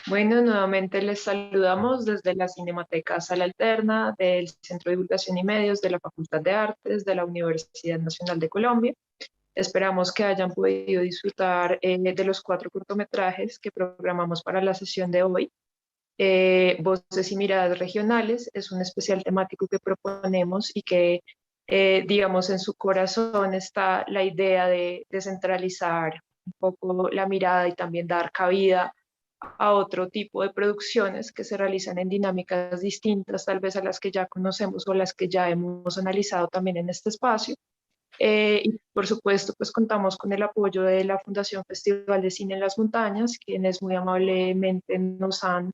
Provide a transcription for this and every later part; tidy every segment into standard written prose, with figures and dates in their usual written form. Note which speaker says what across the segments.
Speaker 1: Bueno, nuevamente les saludamos desde la Cinemateca Sala Alterna del Centro de Divulgación y Medios de la Facultad de Artes de la Universidad Nacional de Colombia. Esperamos que hayan podido disfrutar de los 4 cortometrajes que programamos para la sesión de hoy. Voces y Miradas Regionales es un especial temático que proponemos y que, digamos, en su corazón está la idea de descentralizar un poco la mirada y también dar cabida a otro tipo de producciones que se realizan en dinámicas distintas, tal vez a las que ya conocemos o las que ya hemos analizado también en este espacio. Y por supuesto, pues contamos con el apoyo de la Fundación Festival de Cine en las Montañas, quienes muy amablemente nos han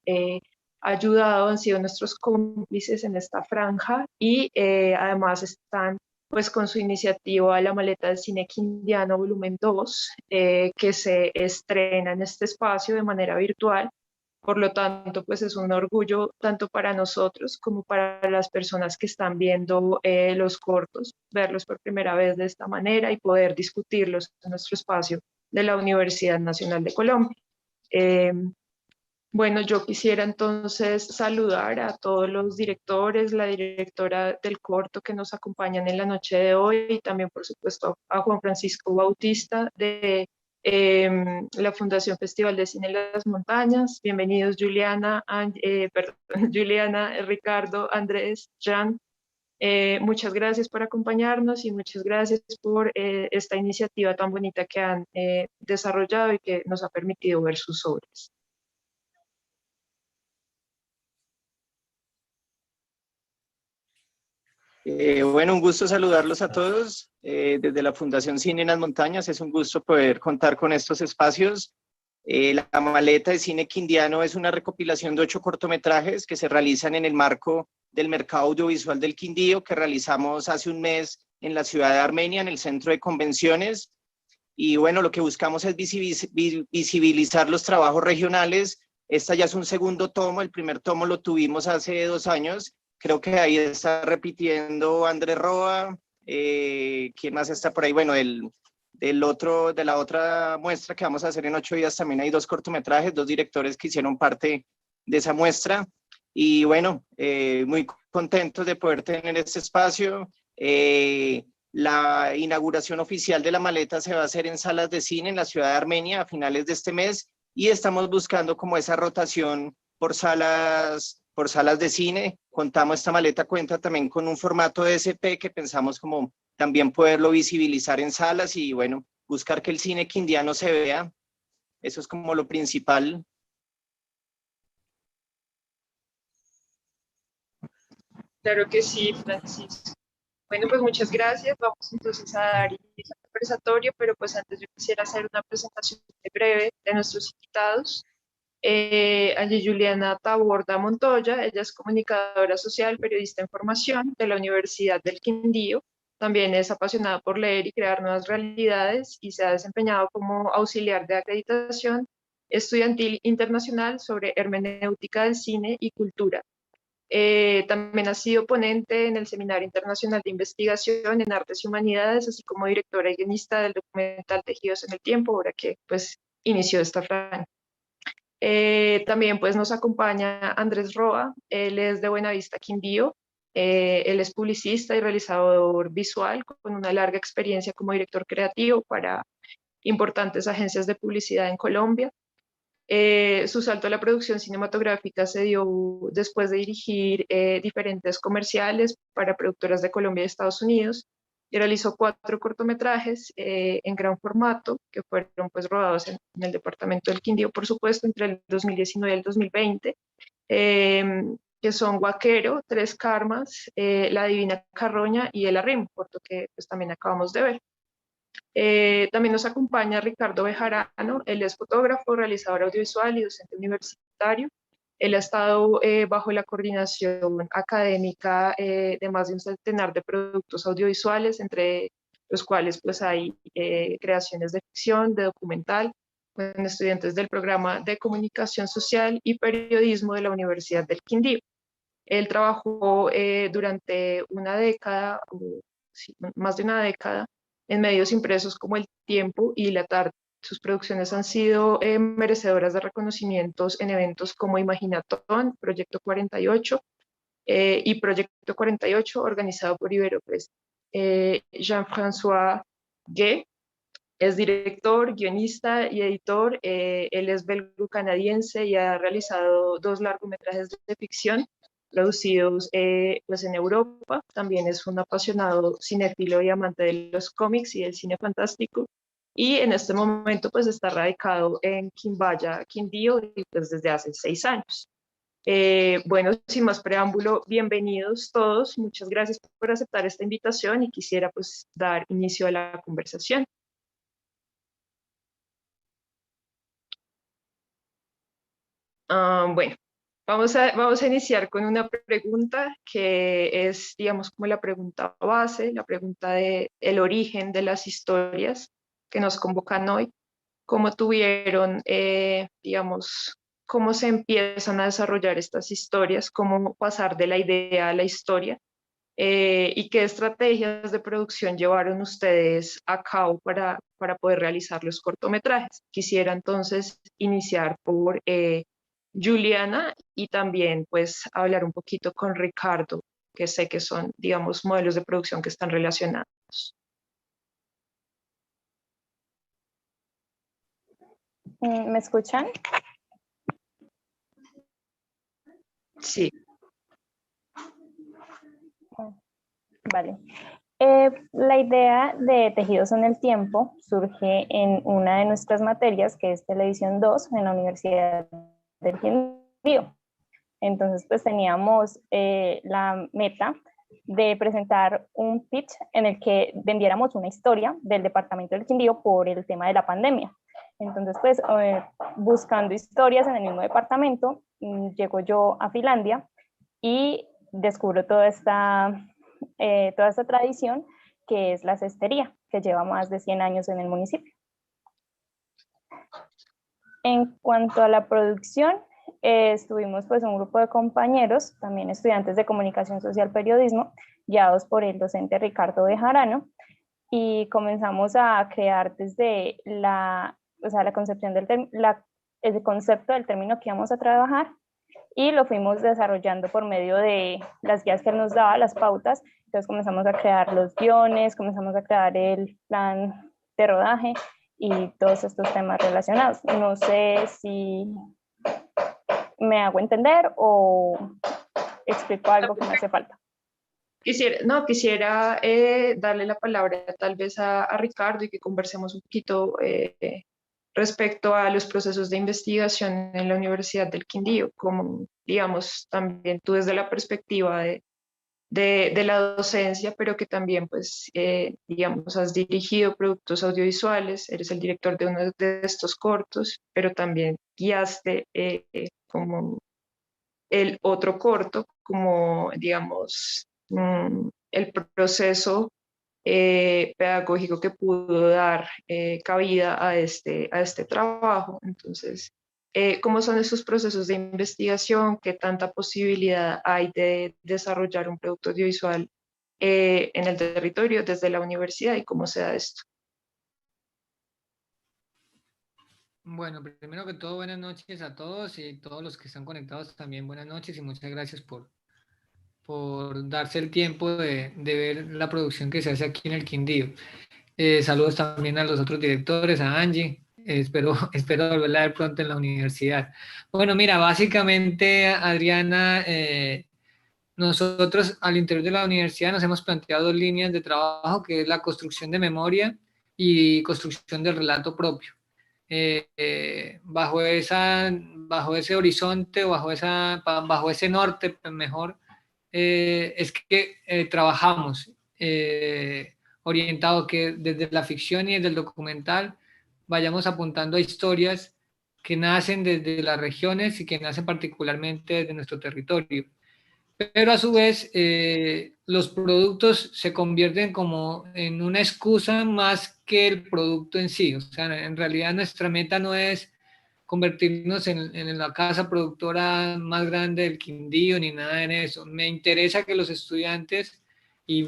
Speaker 1: ayudado, han sido nuestros cómplices en esta franja y además están pues con su iniciativa La Maleta del Cine Quindiano Volumen 2, que se estrena en este espacio de manera virtual. Por lo tanto, pues es un orgullo tanto para nosotros como para las personas que están viendo los cortos, verlos por primera vez de esta manera y poder discutirlos en nuestro espacio de la Universidad Nacional de Colombia. Eh, bueno, yo quisiera entonces saludar a todos los directores, la directora del corto que nos acompañan en la noche de hoy y también, por supuesto, a Juan Francisco Bautista de la Fundación Festival de Cine en las Montañas. Bienvenidos Juliana, perdón, Juliana, Ricardo, Andrés, Jan. Muchas gracias por acompañarnos y muchas gracias por esta iniciativa tan bonita que han desarrollado y que nos ha permitido ver sus obras.
Speaker 2: Bueno, un gusto saludarlos a todos desde la Fundación Cine en las Montañas. Es un gusto poder contar con estos espacios. La Maleta de Cine Quindiano es una recopilación de 8 cortometrajes que se realizan en el marco del Mercado Audiovisual del Quindío, que realizamos hace un mes en la ciudad de Armenia, en el Centro de Convenciones. Y bueno, lo que buscamos es visibilizar los trabajos regionales. Esta ya es un segundo tomo, el primer tomo lo tuvimos hace 2 años. Creo que ahí está repitiendo Andrés Roa. ¿Quién más está por ahí? Bueno, de la otra muestra que vamos a hacer en 8 días también hay 2 cortometrajes, 2 directores que hicieron parte de esa muestra. Y bueno, muy contentos de poder tener este espacio. La inauguración oficial de La Maleta se va a hacer en salas de cine en la ciudad de Armenia a finales de este mes y estamos buscando como esa rotación por salas de cine. Esta maleta cuenta también con un formato de SP que pensamos como también poderlo visibilizar en salas y bueno, buscar que el cine quindiano se vea. Eso es como lo principal.
Speaker 1: Claro que sí, Francisco. Bueno, pues muchas gracias. Vamos entonces a dar inicio al conversatorio, pero pues antes yo quisiera hacer una presentación breve de nuestros invitados. Angie Juliana Taborda Montoya, ella es comunicadora social, periodista en formación de la Universidad del Quindío. También es apasionada por leer y crear nuevas realidades y se ha desempeñado como auxiliar de acreditación estudiantil internacional sobre hermenéutica del cine y cultura. También ha sido ponente en el Seminario Internacional de Investigación en Artes y Humanidades, así como directora y guionista del documental Tejidos en el Tiempo, ahora que pues inició esta franja. También pues nos acompaña Andrés Roa, él es de Buenavista, Quindío. Él es publicista y realizador visual con una larga experiencia como director creativo para importantes agencias de publicidad en Colombia. Su salto a la producción cinematográfica se dio después de dirigir diferentes comerciales para productoras de Colombia y Estados Unidos y realizó 4 cortometrajes en gran formato que fueron pues rodados en el departamento del Quindío, por supuesto, entre el 2019 y el 2020, que son Guaquero, Tres Karmas, La Divina Carroña y El Arrim, corto que pues, también acabamos de ver. También nos acompaña Ricardo Bejarano, él es fotógrafo, realizador audiovisual y docente universitario. Él ha estado bajo la coordinación académica de más de un centenar de productos audiovisuales, entre los cuales pues, hay creaciones de ficción, de documental, con estudiantes del programa de comunicación social y periodismo de la Universidad del Quindío. Él trabajó durante una década, sí, más de una década, en medios impresos como El Tiempo y La Tarde, sus producciones han sido merecedoras de reconocimientos en eventos como Imaginatón, Proyecto 48 y Proyecto 48 organizado por Iberopress. Jean-François Gué es director, guionista y editor. Él es belgo-canadiense y ha realizado 2 largometrajes de ficción producidos pues en Europa. También es un apasionado cinéfilo y amante de los cómics y del cine fantástico. Y en este momento pues está radicado en Quimbaya, Quindío, y pues desde hace 6 años. Bueno, sin más preámbulo, bienvenidos todos. Muchas gracias por aceptar esta invitación y quisiera pues dar inicio a la conversación. Bueno, vamos a iniciar con una pregunta que es, digamos, como la pregunta base, la pregunta de el origen de las historias que nos convocan hoy. ¿Cómo tuvieron, digamos, cómo se empiezan a desarrollar estas historias? ¿Cómo pasar de la idea a la historia? ¿Y qué estrategias de producción llevaron ustedes a cabo para poder realizar los cortometrajes? Quisiera entonces iniciar por Juliana y también pues hablar un poquito con Ricardo, que sé que son, digamos, modelos de producción que están relacionados.
Speaker 3: ¿Me escuchan?
Speaker 1: Sí.
Speaker 3: Vale. La idea de Tejidos en el Tiempo surge en una de nuestras materias, que es Televisión 2, en la Universidad del Quindío. Entonces, pues teníamos la meta de presentar un pitch en el que vendiéramos una historia del departamento del Quindío por el tema de la pandemia. Entonces, pues buscando historias en el mismo departamento, llego yo a Finlandia y descubro toda esta tradición que es la cestería, que lleva más de 100 años en el municipio. En cuanto a la producción, estuvimos pues un grupo de compañeros, también estudiantes de comunicación social periodismo, guiados por el docente Ricardo Bejarano, y comenzamos a crear desde la concepción el concepto del término que íbamos a trabajar, y lo fuimos desarrollando por medio de las guías que él nos daba, las pautas. Entonces comenzamos a crear los guiones, comenzamos a crear el plan de rodaje y todos estos temas relacionados. No sé si me hago entender o explico algo que me hace falta.
Speaker 1: Quisiera darle la palabra tal vez a Ricardo y que conversemos un poquito respecto a los procesos de investigación en la Universidad del Quindío, como, digamos, también tú desde la perspectiva de la docencia, pero que también, pues, digamos, has dirigido productos audiovisuales, eres el director de uno de estos cortos, pero también guiaste como el otro corto, como, digamos, el proceso pedagógico que pudo dar cabida a este trabajo. Entonces, ¿cómo son esos procesos de investigación? ¿Qué tanta posibilidad hay de desarrollar un producto audiovisual en el territorio desde la universidad y cómo se da esto?
Speaker 4: Bueno, primero que todo, buenas noches a todos y todos los que están conectados también buenas noches y muchas gracias por darse el tiempo de ver la producción que se hace aquí en el Quindío. Saludos también a los otros directores, a Angie. Espero volverla a ver pronto en la universidad. Bueno, mira, básicamente, Adriana, nosotros al interior de la universidad nos hemos planteado 2 líneas de trabajo, que es la construcción de memoria y construcción del relato propio. Bajo ese horizonte o bajo ese norte, mejor, es que trabajamos orientado que desde la ficción y desde el documental vayamos apuntando a historias que nacen desde las regiones y que nacen particularmente desde nuestro territorio. Pero a su vez, los productos se convierten como en una excusa más que el producto en sí. O sea, en realidad nuestra meta no es convertirnos en la casa productora más grande del Quindío ni nada en eso. Me interesa que los estudiantes y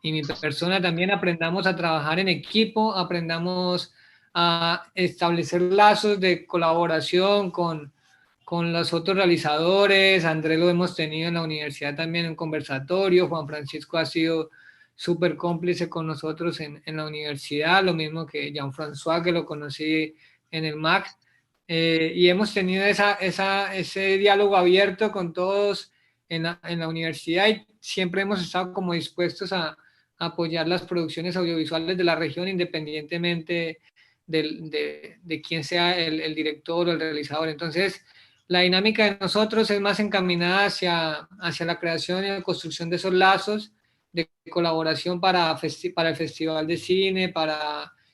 Speaker 4: mi persona también aprendamos a trabajar en equipo, aprendamos a establecer lazos de colaboración con los otros realizadores. Andrés lo hemos tenido en la universidad también en conversatorio. Juan Francisco ha sido súper cómplice con nosotros en la universidad, lo mismo que Jean-François, que lo conocí en el MAC. Y hemos tenido ese diálogo abierto con todos en la universidad, y siempre hemos estado como dispuestos a apoyar las producciones audiovisuales de la región, independientemente de quién sea el director o el realizador. Entonces, la dinámica de nosotros es más encaminada hacia la creación y la construcción de esos lazos de colaboración para el Festival de Cine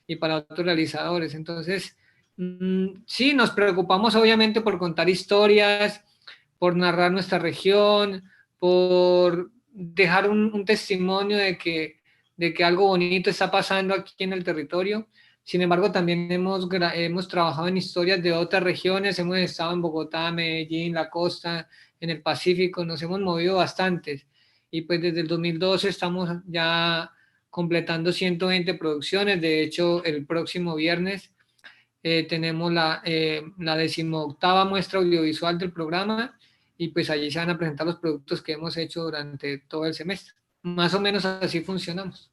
Speaker 4: y para otros realizadores. Entonces, sí, nos preocupamos obviamente por contar historias, por narrar nuestra región, por dejar un testimonio de que algo bonito está pasando aquí en el territorio. Sin embargo, también hemos trabajado en historias de otras regiones, hemos estado en Bogotá, Medellín, la costa, en el Pacífico, nos hemos movido bastantes. Y pues desde el 2012 estamos ya completando 120 producciones. De hecho, el próximo viernes tenemos la 18ª muestra audiovisual del programa, y pues allí se van a presentar los productos que hemos hecho durante todo el semestre. Más o menos así funcionamos.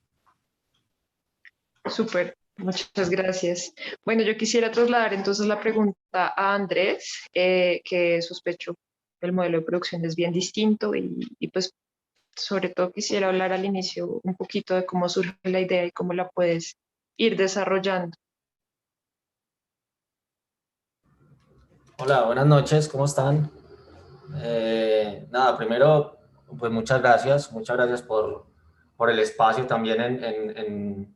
Speaker 1: Súper, muchas gracias. Bueno, yo quisiera trasladar entonces la pregunta a Andrés, que sospecho que el modelo de producción es bien distinto y pues sobre todo quisiera hablar al inicio un poquito de cómo surge la idea y cómo la puedes ir desarrollando.
Speaker 5: Hola, buenas noches, ¿cómo están? Nada, primero, pues muchas gracias por el espacio también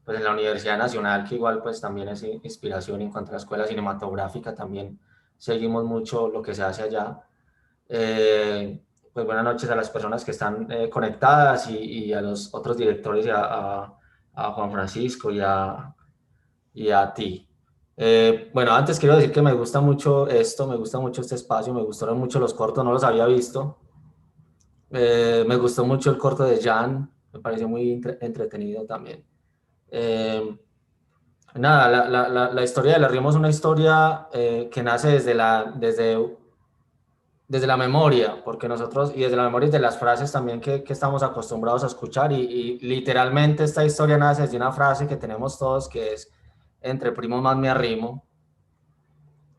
Speaker 5: pues en la Universidad Nacional, que igual pues también es inspiración en cuanto a la escuela cinematográfica, también seguimos mucho lo que se hace allá. Pues buenas noches a las personas que están conectadas y a los otros directores y a Juan Francisco y a ti. Bueno, antes quiero decir que me gusta mucho esto, me gusta mucho este espacio, me gustaron mucho los cortos, no los había visto. Me gustó mucho el corto de Jan, me pareció muy entretenido también. Nada, la historia de La Rimo es una historia que nace desde la memoria, porque nosotros, y desde la memoria y de las frases también que estamos acostumbrados a escuchar, y literalmente esta historia nace desde una frase que tenemos todos, que es: entre primos más me arrimo,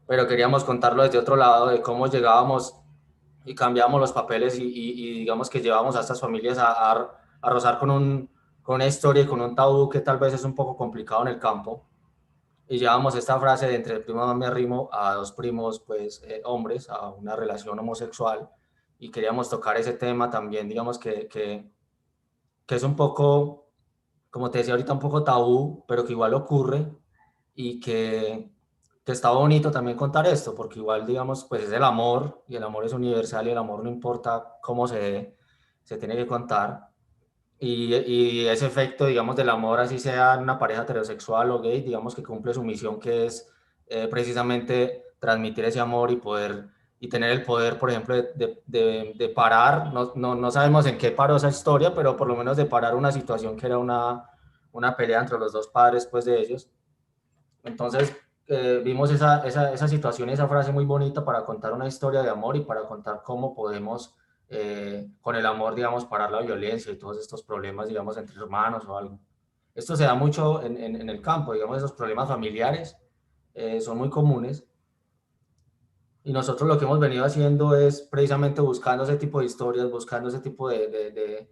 Speaker 5: pero queríamos contarlo desde otro lado, de cómo llegábamos y cambiábamos los papeles y digamos que llevábamos a estas familias a rozar con una historia y con un tabú que tal vez es un poco complicado en el campo, y llevamos esta frase de entre primos más me arrimo a dos primos, pues hombres, a una relación homosexual, y queríamos tocar ese tema también, digamos que es un poco, como te decía ahorita, un poco tabú, pero que igual ocurre, y que está bonito también contar esto, porque igual, digamos, pues es el amor, y el amor es universal, y el amor no importa cómo se tiene que contar. Y ese efecto, digamos, del amor, así sea una pareja heterosexual o gay, digamos que cumple su misión, que es precisamente transmitir ese amor y tener el poder, por ejemplo, de parar, no sabemos en qué paró esa historia, pero por lo menos de parar una situación que era una pelea entre los dos padres, pues, de ellos. Entonces, vimos esa situación y esa frase muy bonita para contar una historia de amor y para contar cómo podemos, con el amor, digamos, parar la violencia y todos estos problemas, digamos, entre hermanos o algo. Esto se da mucho en el campo, digamos, esos problemas familiares son muy comunes, y nosotros lo que hemos venido haciendo es precisamente buscando ese tipo de historias, buscando ese tipo de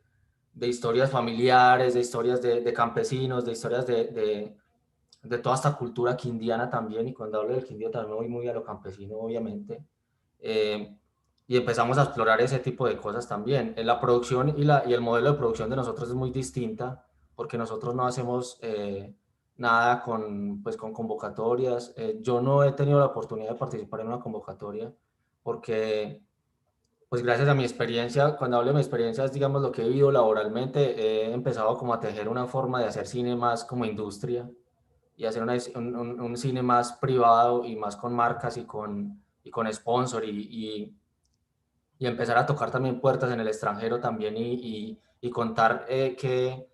Speaker 5: historias familiares, de historias de campesinos, de historias de toda esta cultura quindiana también, y cuando hablo del quindío también me voy muy a lo campesino, obviamente, y empezamos a explorar ese tipo de cosas también. La producción y el modelo de producción de nosotros es muy distinta, porque nosotros no hacemos nada pues, con convocatorias. Yo no he tenido la oportunidad de participar en una convocatoria, porque pues gracias a mi experiencia, cuando hablo de mi experiencia es, digamos, lo que he vivido laboralmente, he empezado como a tejer una forma de hacer cine más como industria, y hacer un cine más privado y más con marcas y con sponsor, y empezar a tocar también puertas en el extranjero también, y contar que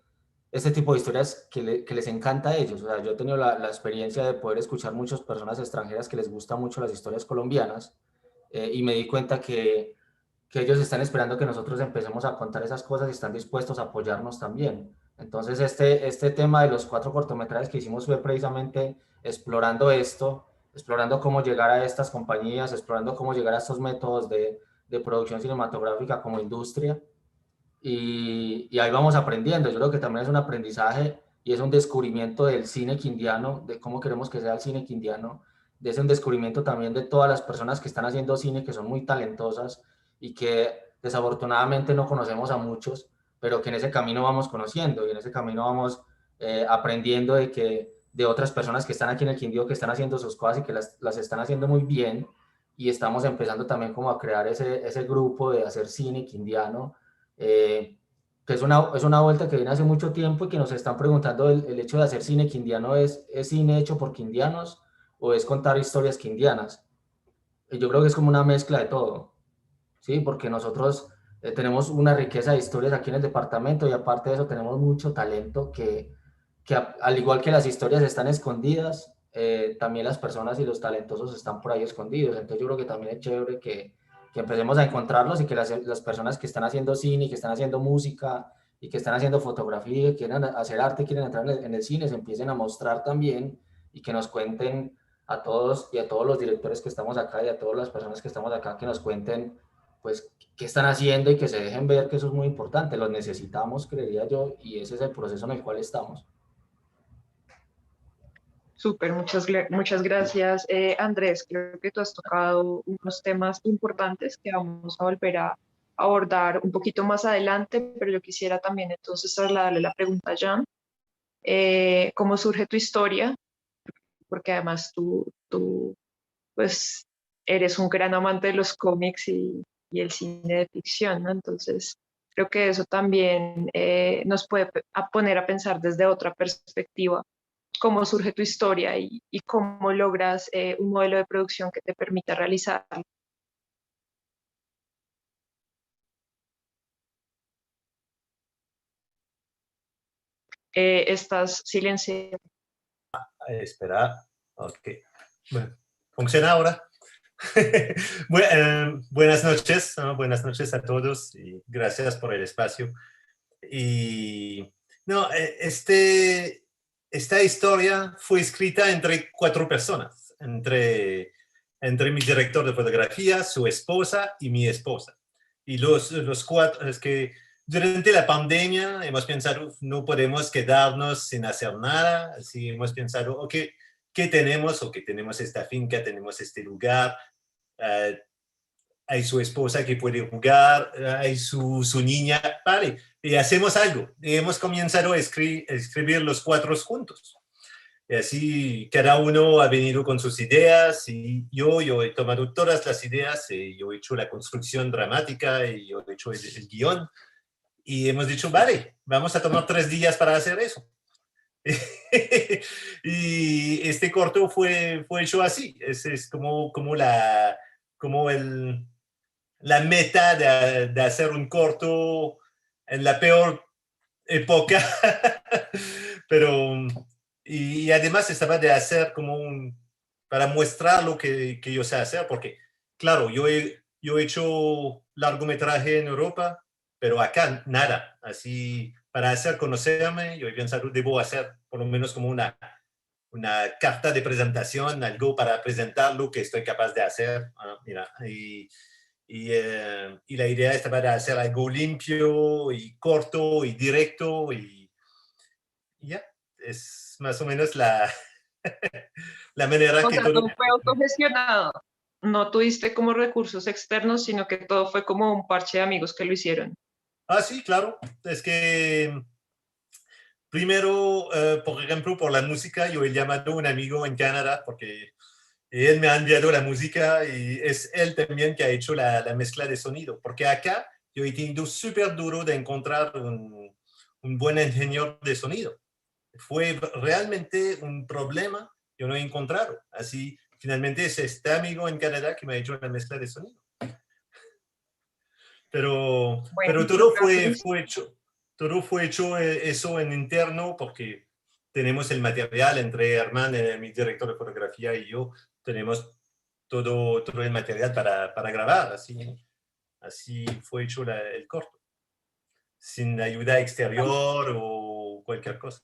Speaker 5: este tipo de historias que les encanta a ellos. O sea, yo he tenido la experiencia de poder escuchar muchas personas extranjeras que les gustan mucho las historias colombianas, y me di cuenta que ellos están esperando que nosotros empecemos a contar esas cosas y están dispuestos a apoyarnos también. Entonces, este tema de los 4 cortometrajes que hicimos fue precisamente explorando esto, explorando cómo llegar a estas compañías, explorando cómo llegar a estos métodos de producción cinematográfica como industria, y ahí vamos aprendiendo. Yo creo que también es un aprendizaje y es un descubrimiento del cine quindiano, de cómo queremos que sea el cine quindiano, de ese un descubrimiento también de todas las personas que están haciendo cine, que son muy talentosas y que desafortunadamente no conocemos a muchos, pero que en ese camino vamos conociendo y en ese camino vamos aprendiendo de otras personas que están aquí en el Quindío, que están haciendo sus cosas y que las están haciendo muy bien, y estamos empezando también como a crear ese grupo de hacer cine quindiano, que es una vuelta que viene hace mucho tiempo y que nos están preguntando el hecho de hacer cine quindiano ¿es cine hecho por quindianos o es contar historias quindianas? Y yo creo que es como una mezcla de todo, ¿sí? Porque nosotros tenemos una riqueza de historias aquí en el departamento y aparte de eso tenemos mucho talento que al igual que las historias están escondidas, también las personas y los talentosos están por ahí escondidos. Entonces yo creo que también es chévere que empecemos a encontrarlos y que las personas que están haciendo cine, y que están haciendo música y que están haciendo fotografía, que quieren hacer arte, quieren entrar en el cine, se empiecen a mostrar también y que nos cuenten a todos y a todos los directores que estamos acá y a todas las personas que estamos acá, que nos cuenten pues qué están haciendo y que se dejen ver, que eso es muy importante, los necesitamos, creería yo, y ese es el proceso en el cual estamos.
Speaker 1: Súper, muchas gracias, Andrés. Creo que tú has tocado unos temas importantes que vamos a volver a abordar un poquito más adelante, pero yo quisiera también entonces trasladarle la pregunta a Jan. ¿Cómo surge tu historia? Porque además tú pues, eres un gran amante de los cómics y el cine de ficción, ¿no? Entonces, creo que eso también nos puede poner a pensar desde otra perspectiva cómo surge tu historia y cómo logras un modelo de producción que te permita realizar. Estás silenciado.
Speaker 6: Espera, ok. Bueno, ¿funciona ahora? Buenas noches, ¿no? Buenas noches a todos y gracias por el espacio. Y no, esta historia fue escrita entre 4 personas, entre mi director de fotografía, su esposa y mi esposa. Y los 4, es que durante la pandemia hemos pensado, no podemos quedarnos sin hacer nada, así hemos pensado, ok, ¿qué tenemos? Ok, tenemos esta finca, tenemos este lugar, hay su esposa que puede jugar, hay su niña, vale, y hacemos algo. Y hemos comenzado a escribir los 4 juntos. Y así cada uno ha venido con sus ideas y yo he tomado todas las ideas, y yo he hecho la construcción dramática y yo he hecho el guión. Y hemos dicho, vale, vamos a tomar 3 días para hacer eso. Y este corto fue hecho así. Es como la meta de hacer un corto en la peor época. Pero, y además estaba de hacer para mostrar lo que yo sé hacer, porque, claro, yo he hecho largometraje en Europa, pero acá nada. Así, para hacer conocerme, yo he pensado, debo hacer por lo menos como una carta de presentación, algo para presentar lo que estoy capaz de hacer. Mira, y la idea estaba de hacer algo limpio y corto y directo y ya, es más o menos la manera
Speaker 1: O
Speaker 6: que
Speaker 1: sea,
Speaker 6: todo...
Speaker 1: todo fue autogestionado. No tuviste como recursos externos, sino que todo fue como un parche de amigos que lo hicieron.
Speaker 6: Ah, sí, claro. Es que primero, por ejemplo, por la música, yo he llamado a un amigo en Canadá porque él me ha enviado la música y es él también que ha hecho la mezcla de sonido. Porque acá yo he tenido súper duro de encontrar un buen ingeniero de sonido. Fue realmente un problema, yo no he encontrado. Así, finalmente es este amigo en Canadá que me ha hecho la mezcla de sonido. Pero
Speaker 1: Bueno,
Speaker 6: todo fue
Speaker 1: gracias.
Speaker 6: hecho. todo fue hecho eso en interno porque tenemos el material entre Herman, mi director de fotografía, y yo, tenemos todo el material para grabar, así fue hecho el corto, sin ayuda exterior o cualquier cosa.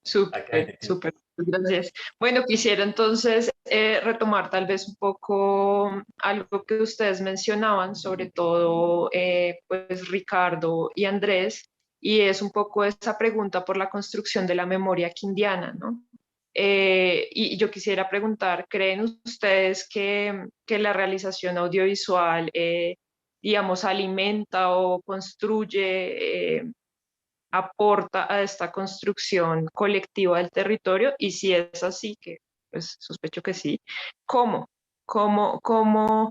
Speaker 1: Súper, súper, gracias. Bueno, quisiera entonces retomar tal vez un poco algo que ustedes mencionaban, sobre todo pues Ricardo y Andrés, y es un poco esa pregunta por la construcción de la memoria quindiana, ¿no? Y yo quisiera preguntar, ¿creen ustedes que la realización audiovisual, digamos, alimenta o construye aporta a esta construcción colectiva del territorio? Y si es así, que pues sospecho que sí, ¿cómo? ¿Cómo, cómo,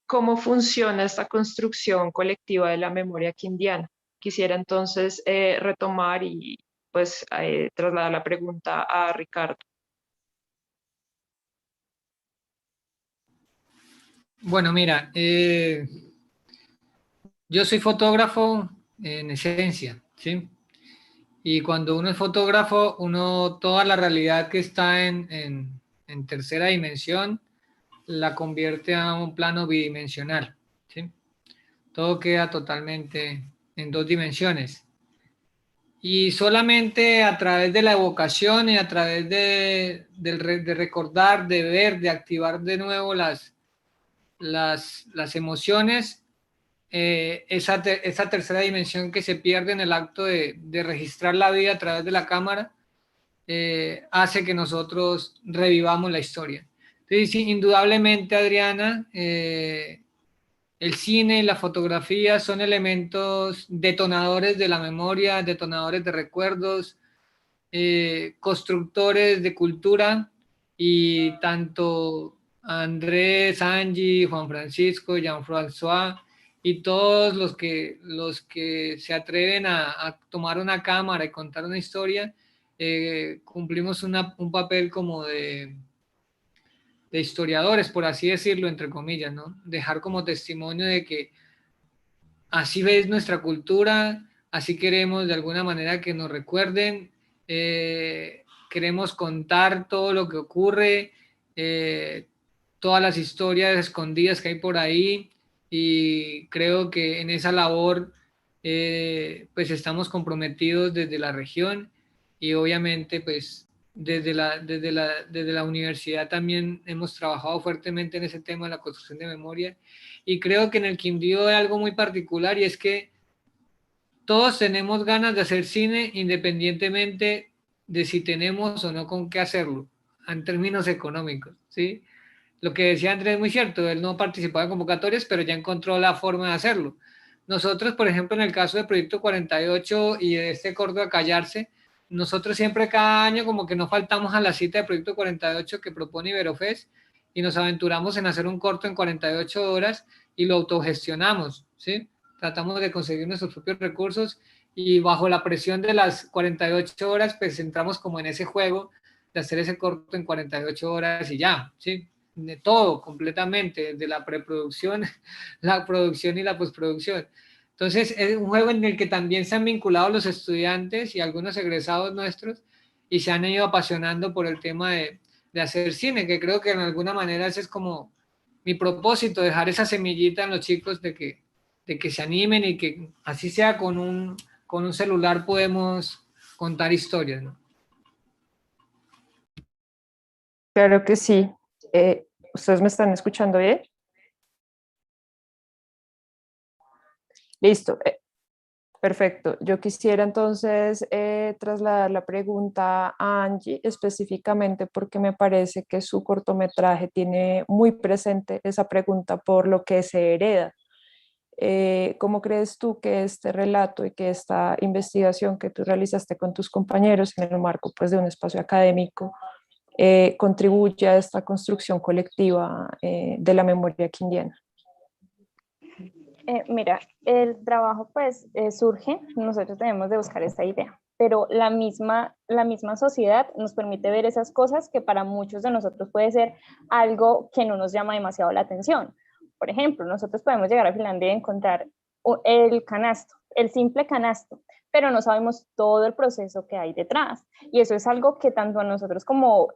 Speaker 1: cómo funciona esta construcción colectiva de la memoria quindiana? Quisiera entonces retomar y pues trasladar la pregunta a Ricardo.
Speaker 4: Bueno, mira, yo soy fotógrafo en esencia, ¿sí? Y cuando uno es fotógrafo, uno toda la realidad que está en tercera dimensión la convierte a un plano bidimensional, ¿sí? Todo queda totalmente en dos dimensiones. Y solamente a través de la evocación y a través de recordar, de ver, de activar de nuevo las emociones, esa tercera dimensión que se pierde en el acto de registrar la vida a través de la cámara, hace que nosotros revivamos la historia. Entonces, sí, indudablemente, Adriana, el cine y la fotografía son elementos detonadores de la memoria, detonadores de recuerdos, constructores de cultura, y tanto Andrés, Angie, Juan Francisco, Jean-François y todos los que se atreven a tomar una cámara y contar una historia, cumplimos un papel como de historiadores, por así decirlo, entre comillas, ¿no? Dejar como testimonio de que así ves nuestra cultura, así queremos de alguna manera que nos recuerden, queremos contar todo lo que ocurre, todas las historias escondidas que hay por ahí, y creo que en esa labor pues estamos comprometidos desde la región, y obviamente pues desde la universidad también hemos trabajado fuertemente en ese tema de la construcción de memoria. Y creo que en el Quindío hay algo muy particular, y es que todos tenemos ganas de hacer cine independientemente de si tenemos o no con qué hacerlo, en términos económicos, ¿sí? Lo que decía Andrés es muy cierto, él no participaba en convocatorias, pero ya encontró la forma de hacerlo. Nosotros, por ejemplo, en el caso del Proyecto 48 y de este corto de Callarse, nosotros siempre cada año como que no faltamos a la cita de Proyecto 48 que propone Iberofest, y nos aventuramos en hacer un corto en 48 horas y lo autogestionamos, ¿sí? Tratamos de conseguir nuestros propios recursos, y bajo la presión de las 48 horas, pues entramos como en ese juego de hacer ese corto en 48 horas y ya, ¿sí? De todo, completamente, de la preproducción, la producción y la postproducción. Entonces, es un juego en el que también se han vinculado los estudiantes y algunos egresados nuestros, y se han ido apasionando por el tema de hacer cine, que creo que en alguna manera ese es como mi propósito, dejar esa semillita en los chicos de que se animen, y que así sea con un celular podemos contar historias, ¿no?
Speaker 1: Claro que sí. ¿Ustedes me están escuchando bien? Listo. Perfecto. Yo quisiera entonces trasladar la pregunta a Angie específicamente porque me parece que su cortometraje tiene muy presente esa pregunta por lo que se hereda. ¿Cómo crees tú que este relato y que esta investigación que tú realizaste con tus compañeros en el marco pues, de un espacio académico contribuye a esta construcción colectiva de la memoria quindiana?
Speaker 3: Mira, el trabajo pues surge, nosotros tenemos de buscar esta idea, pero la misma sociedad nos permite ver esas cosas que para muchos de nosotros puede ser algo que no nos llama demasiado la atención. Por ejemplo, nosotros podemos llegar a Finlandia y encontrar el canasto, el simple canasto, pero no sabemos todo el proceso que hay detrás. Y eso es algo que tanto a nosotros como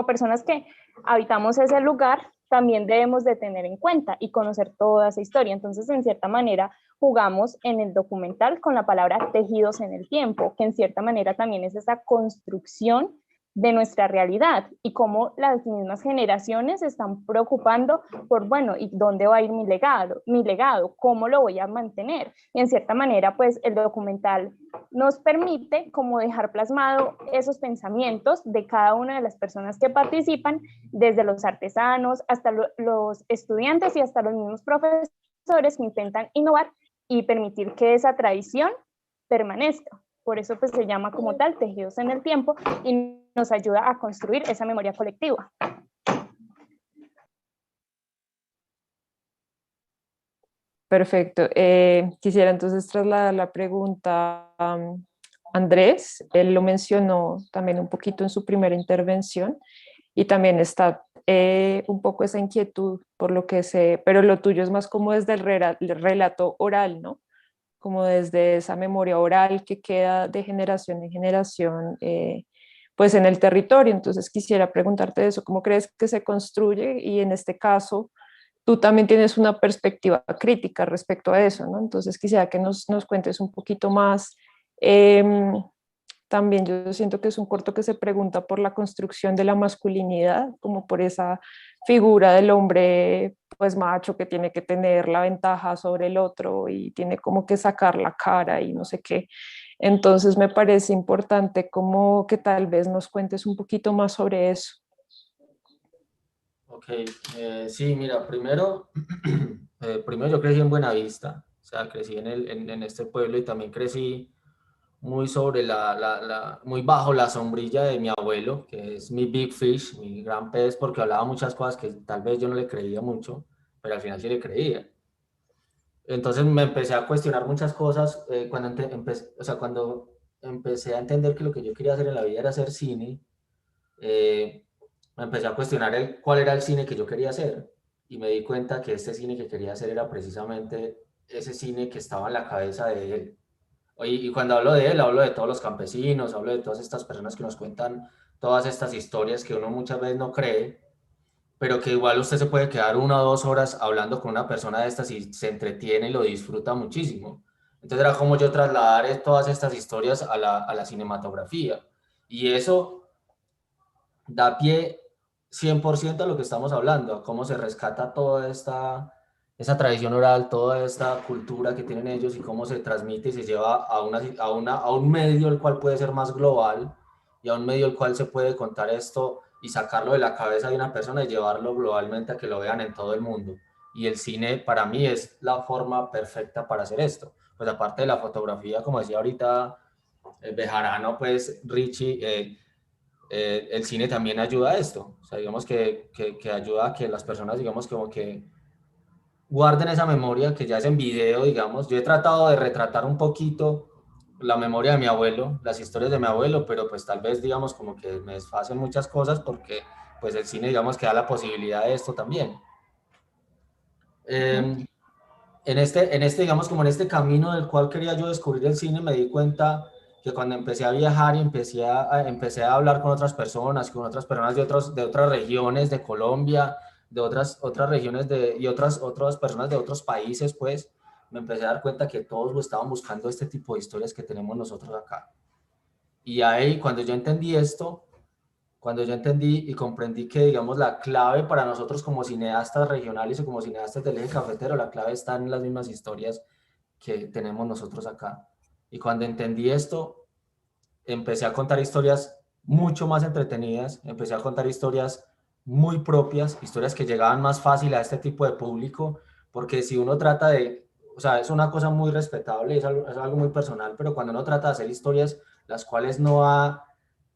Speaker 3: personas que habitamos ese lugar, también debemos de tener en cuenta y conocer toda esa historia. Entonces, en cierta manera, jugamos en el documental con la palabra tejidos en el tiempo, que en cierta manera también es esa construcción de nuestra realidad y cómo las mismas generaciones se están preocupando por, bueno, ¿y dónde va a ir mi legado? ¿Cómo lo voy a mantener? Y en cierta manera, pues el documental nos permite como dejar plasmado esos pensamientos de cada una de las personas que participan, desde los artesanos hasta los estudiantes y hasta los mismos profesores que intentan innovar y permitir que esa tradición permanezca. Por eso pues se llama como tal Tejidos en el Tiempo y nos ayuda a construir esa memoria colectiva.
Speaker 7: Perfecto. Quisiera entonces trasladar la pregunta a Andrés. Él lo mencionó también un poquito en su primera intervención y también está un poco esa inquietud por lo que sé, pero lo tuyo es más como desde el relato oral, ¿no? Como desde esa memoria oral que queda de generación en generación, pues en el territorio. Entonces quisiera preguntarte eso, ¿cómo crees que se construye? Y en este caso, tú también tienes una perspectiva crítica respecto a eso, ¿no? Entonces quisiera que nos cuentes un poquito más. También yo siento que es un corto que se pregunta por la construcción de la masculinidad, como por esa figura del hombre pues macho que tiene que tener la ventaja sobre el otro y tiene como que sacar la cara y no sé qué. Entonces me parece importante como que tal vez nos cuentes un poquito más sobre eso.
Speaker 5: Ok, sí, mira, primero, primero yo crecí en Buenavista, o sea, crecí en este pueblo y también crecí muy sobre muy bajo la sombrilla de mi abuelo, que es mi big fish, mi gran pez, porque hablaba muchas cosas que tal vez yo no le creía mucho, pero al final sí le creía. Entonces me empecé a cuestionar muchas cosas cuando empecé a entender que lo que yo quería hacer en la vida era hacer cine. Me empecé a cuestionar cuál era el cine que yo quería hacer y me di cuenta que este cine que quería hacer era precisamente ese cine que estaba en la cabeza de él. Y cuando hablo de él, hablo de todos los campesinos, hablo de todas estas personas que nos cuentan todas estas historias que uno muchas veces no cree, pero que igual usted se puede quedar 1 o 2 horas hablando con una persona de estas y se entretiene y lo disfruta muchísimo. Entonces era como yo trasladar todas estas historias a la cinematografía. Y eso da pie 100% a lo que estamos hablando, a cómo se rescata toda esa tradición oral, toda esta cultura que tienen ellos y cómo se transmite y se lleva a un medio el cual puede ser más global y a un medio el cual se puede contar esto y sacarlo de la cabeza de una persona y llevarlo globalmente a que lo vean en todo el mundo. Y el cine para mí es la forma perfecta para hacer esto. Pues aparte de la fotografía, como decía ahorita Bejarano, pues Richie, el cine también ayuda a esto. O sea, digamos que ayuda a que las personas, digamos, como que guarden esa memoria que ya es en video, digamos. Yo he tratado de retratar un poquito la memoria de mi abuelo, las historias de mi abuelo, pero pues tal vez, digamos, como que me desfacen muchas cosas porque pues el cine, digamos, que da la posibilidad de esto también. Digamos, como en este camino del cual quería yo descubrir el cine, me di cuenta que cuando empecé a viajar y empecé a hablar con otras personas de otras regiones de Colombia, de otras regiones y otras personas de otros países, pues me empecé a dar cuenta que todos estaban buscando este tipo de historias que tenemos nosotros acá. Y ahí, cuando yo entendí y comprendí que, digamos, la clave para nosotros como cineastas regionales o como cineastas del eje cafetero, la clave está en las mismas historias que tenemos nosotros acá. Y cuando entendí esto, empecé a contar historias mucho más entretenidas, empecé a contar historias muy propias, historias que llegaban más fácil a este tipo de público, porque si uno trata o sea, es una cosa muy respetable, es algo muy personal, pero cuando uno trata de hacer historias las cuales no ha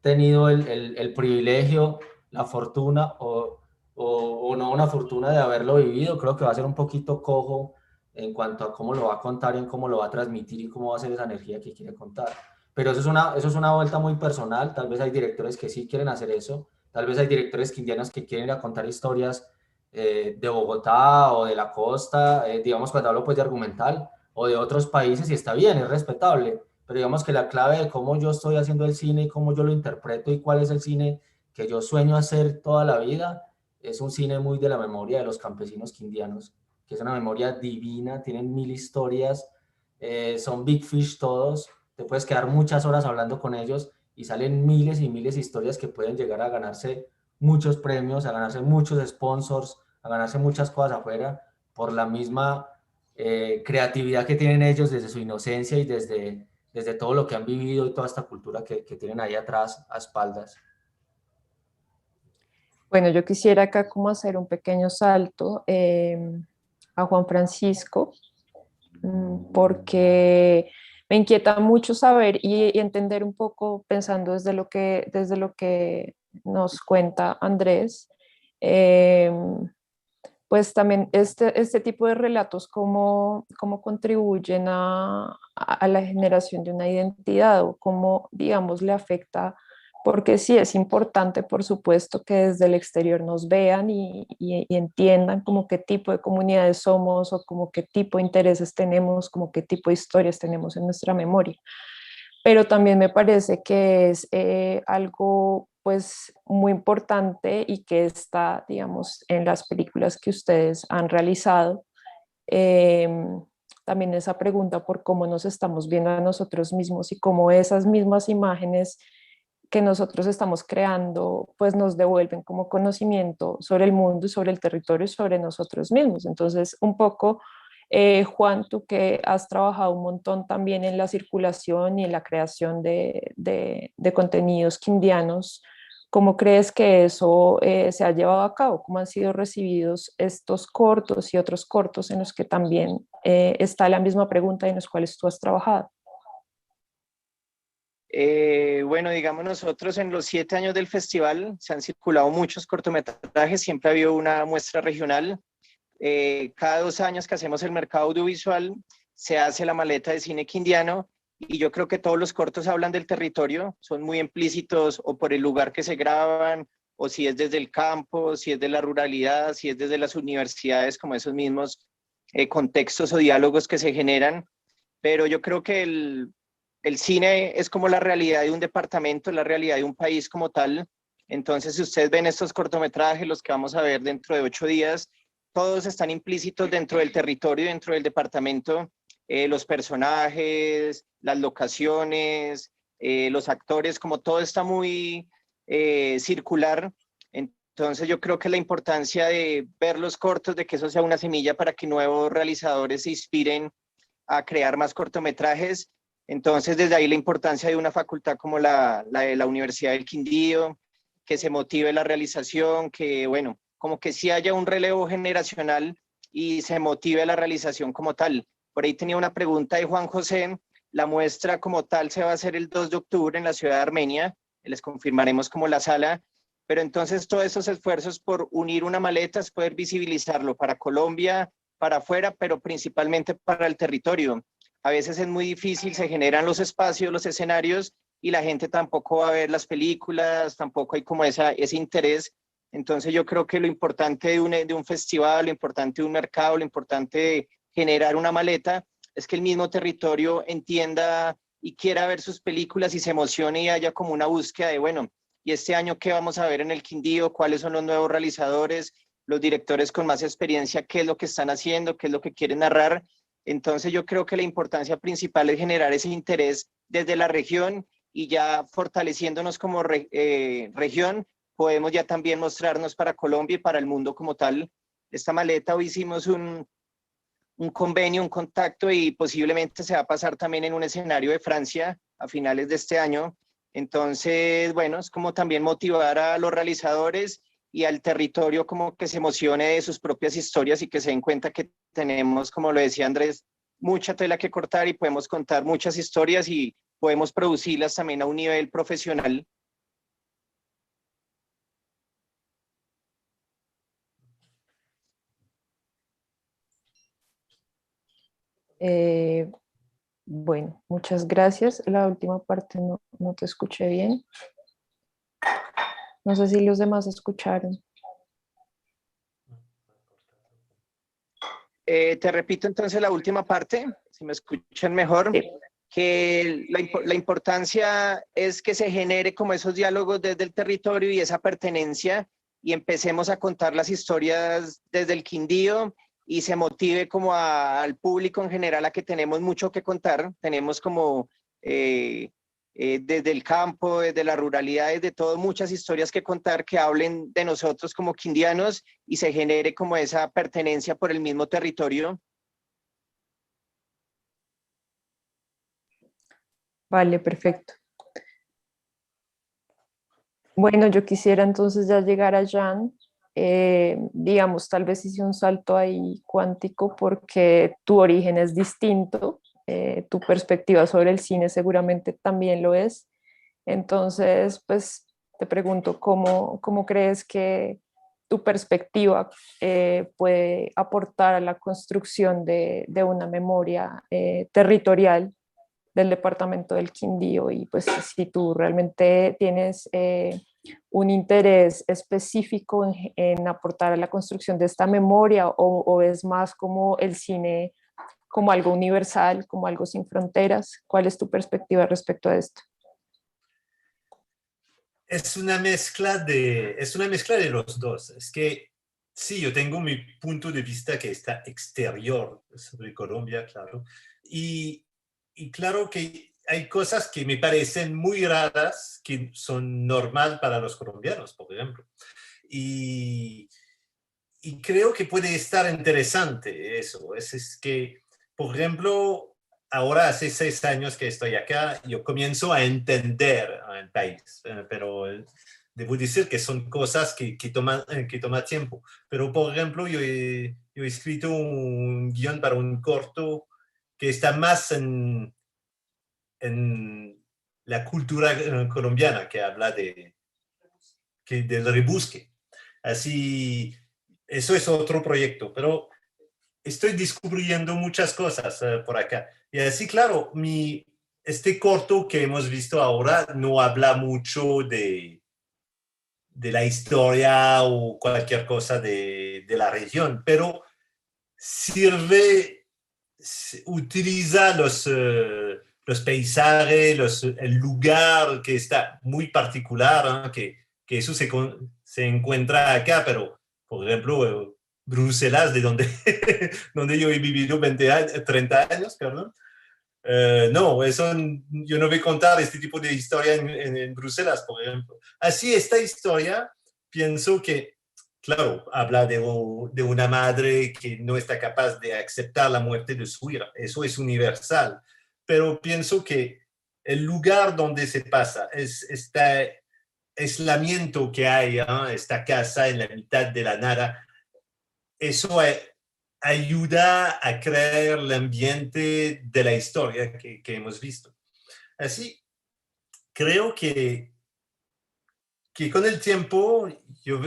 Speaker 5: tenido el privilegio, la fortuna o no una fortuna de haberlo vivido, creo que va a ser un poquito cojo en cuanto a cómo lo va a contar y en cómo lo va a transmitir y cómo va a ser esa energía que quiere contar. Pero eso es una vuelta muy personal, tal vez hay directores que sí quieren hacer eso, tal vez hay directores quindianos que quieren ir a contar historias de Bogotá o de la costa, digamos cuando hablo pues de argumental, o de otros países, y está bien, es respetable, pero digamos que la clave de cómo yo estoy haciendo el cine y cómo yo lo interpreto y cuál es el cine que yo sueño hacer toda la vida, es un cine muy de la memoria de los campesinos quindianos, que es una memoria divina, tienen 1000 historias, son big fish todos, te puedes quedar muchas horas hablando con ellos y salen miles y miles de historias que pueden llegar a ganarse muchos premios, a ganarse muchos sponsors, a ganarse muchas cosas afuera por la misma creatividad que tienen ellos desde su inocencia y desde todo lo que han vivido y toda esta cultura que tienen ahí atrás a espaldas.
Speaker 7: Bueno, yo quisiera acá como hacer un pequeño salto a Juan Francisco, porque me inquieta mucho saber y entender un poco, pensando desde lo que nos cuenta Andrés, eh, pues también este tipo de relatos, cómo contribuyen a la generación de una identidad o cómo, digamos, le afecta, porque sí es importante, por supuesto, que desde el exterior nos vean y entiendan como qué tipo de comunidades somos o como qué tipo de intereses tenemos, como qué tipo de historias tenemos en nuestra memoria, pero también me parece que es algo pues muy importante y que está, digamos, en las películas que ustedes han realizado. También esa pregunta por cómo nos estamos viendo a nosotros mismos y cómo esas mismas imágenes que nosotros estamos creando, pues nos devuelven como conocimiento sobre el mundo y sobre el territorio y sobre nosotros mismos. Entonces, un poco, Juan, tú que has trabajado un montón también en la circulación y en la creación de contenidos quindianos, ¿cómo crees que eso se ha llevado a cabo? ¿Cómo han sido recibidos estos cortos y otros cortos en los que también está la misma pregunta y en los cuales tú has trabajado?
Speaker 2: Bueno, digamos nosotros en los 7 años del festival se han circulado muchos cortometrajes, siempre ha habido una muestra regional. Cada 2 años que hacemos el mercado audiovisual se hace la maleta de cine quindiano y yo creo que todos los cortos hablan del territorio, son muy implícitos o por el lugar que se graban o si es desde el campo, si es de la ruralidad, si es desde las universidades, como esos mismos contextos o diálogos que se generan. Pero yo creo que el cine es como la realidad de un departamento, la realidad de un país como tal. Entonces, si ustedes ven estos cortometrajes, los que vamos a ver dentro de 8 días, todos están implícitos dentro del territorio, dentro del departamento, los personajes, las locaciones, los actores, como todo está muy circular. Entonces yo creo que la importancia de ver los cortos, de que eso sea una semilla para que nuevos realizadores se inspiren a crear más cortometrajes. Entonces, desde ahí la importancia de una facultad como la Universidad del Quindío, que se motive la realización, que, bueno, como que sí haya un relevo generacional y se motive la realización como tal. Por ahí tenía una pregunta de Juan José. La muestra como tal se va a hacer el 2 de octubre en la ciudad de Armenia. Les confirmaremos como la sala. Pero entonces todos esos esfuerzos por unir una maleta es poder visibilizarlo para Colombia, para afuera, pero principalmente para el territorio. A veces es muy difícil, se generan los espacios, los escenarios, y la gente tampoco va a ver las películas, tampoco hay como ese interés. Entonces yo creo que lo importante de un festival, lo importante de un mercado, lo importante de generar una maleta, es que el mismo territorio entienda y quiera ver sus películas y se emocione y haya como una búsqueda de, bueno, ¿y este año qué vamos a ver en el Quindío? ¿Cuáles son los nuevos realizadores? Los directores con más experiencia, ¿qué es lo que están haciendo? ¿Qué es lo que quieren narrar? Entonces yo creo que la importancia principal es generar ese interés desde la región y ya fortaleciéndonos como región, podemos ya también mostrarnos para Colombia y para el mundo como tal. Esta maleta hoy hicimos un convenio, un contacto y posiblemente se va a pasar también en un escenario de Francia a finales de este año. Entonces, bueno, es como también motivar a los realizadores y al territorio como que se emocione de sus propias historias y que se den cuenta que tenemos, como lo decía Andrés, mucha tela que cortar y podemos contar muchas historias y podemos producirlas también a un nivel profesional.
Speaker 7: Bueno, muchas gracias. La última parte no te escuché bien. No sé si los demás escucharon.
Speaker 2: te repito entonces la última parte, si me escuchan mejor,
Speaker 3: Sí.
Speaker 2: que la importancia es que se genere como esos diálogos desde el territorio y esa pertenencia y empecemos a contar las historias desde el Quindío y se motive como al público en general a que tenemos mucho que contar, tenemos como desde el campo, desde la ruralidad, desde todo, muchas historias que contar que hablen de nosotros como quindianos y se genere como esa pertenencia por el mismo territorio.
Speaker 7: Vale, perfecto. Bueno, yo quisiera entonces ya llegar a Jan. Digamos, tal vez hice un salto ahí cuántico porque tu origen es distinto, tu perspectiva sobre el cine seguramente también lo es. Entonces, pues te pregunto, ¿cómo crees que tu perspectiva puede aportar a la construcción de una memoria territorial del departamento del Quindío? Y pues si tú realmente tienes un interés específico en aportar a la construcción de esta memoria o es más como el cine como algo universal, como algo sin fronteras. ¿Cuál es tu perspectiva respecto a esto?
Speaker 6: Es una mezcla de los dos. Es que sí, yo tengo mi punto de vista que está exterior sobre Colombia, claro. Y claro que hay cosas que me parecen muy raras, que son normal para los colombianos, por ejemplo. Y, y creo que puede estar interesante eso. Es que, por ejemplo, ahora hace 6 años que estoy acá, yo comienzo a entender el país, pero debo decir que son cosas que toma tiempo. Pero, por ejemplo, yo he escrito un guión para un corto que está más en la cultura colombiana, que habla del rebusque. Así, eso es otro proyecto, pero estoy descubriendo muchas cosas por acá. Y así, claro, este corto que hemos visto ahora no habla mucho de la historia o cualquier cosa de la región, pero utiliza los paisajes, el lugar que está muy particular, ¿no? Que eso se encuentra acá, pero por ejemplo, Bruselas, de donde, donde yo he vivido 20 años, 30 años, perdón. No, yo no voy a contar este tipo de historia en Bruselas, por ejemplo. Así, esta historia, pienso que, claro, habla de una madre que no está capaz de aceptar la muerte de su hija. Eso es universal. Pero pienso que el lugar donde se pasa este aislamiento que hay, ¿eh? Esta casa en la mitad de la nada, eso ayuda a crear el ambiente de la historia que hemos visto. Así, creo que con el tiempo yo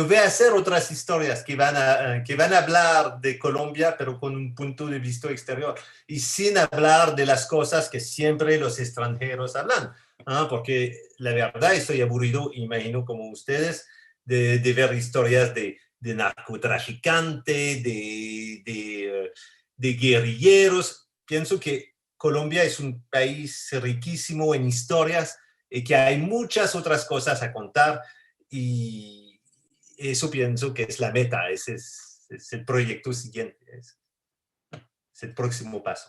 Speaker 6: voy a hacer otras historias que van a hablar de Colombia, pero con un punto de vista exterior y sin hablar de las cosas que siempre los extranjeros hablan, ¿no? Porque la verdad estoy aburrido, imagino como ustedes, de ver historias de narcotraficantes, de guerrilleros. Pienso que Colombia es un país riquísimo en historias y que hay muchas otras cosas a contar y eso pienso que es la meta, ese es el proyecto siguiente, es el próximo paso.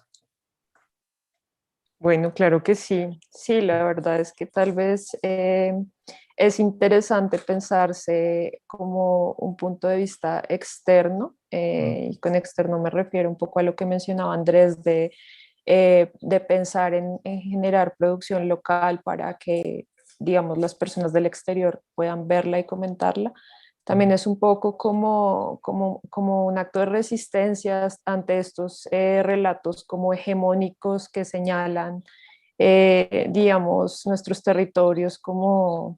Speaker 7: Bueno, claro que sí. Sí, la verdad es que tal vez es interesante pensarse como un punto de vista externo, y con externo me refiero un poco a lo que mencionaba Andrés de pensar en generar producción local para que, digamos, las personas del exterior puedan verla y comentarla. También es un poco como un acto de resistencia ante estos relatos como hegemónicos que señalan, digamos, nuestros territorios como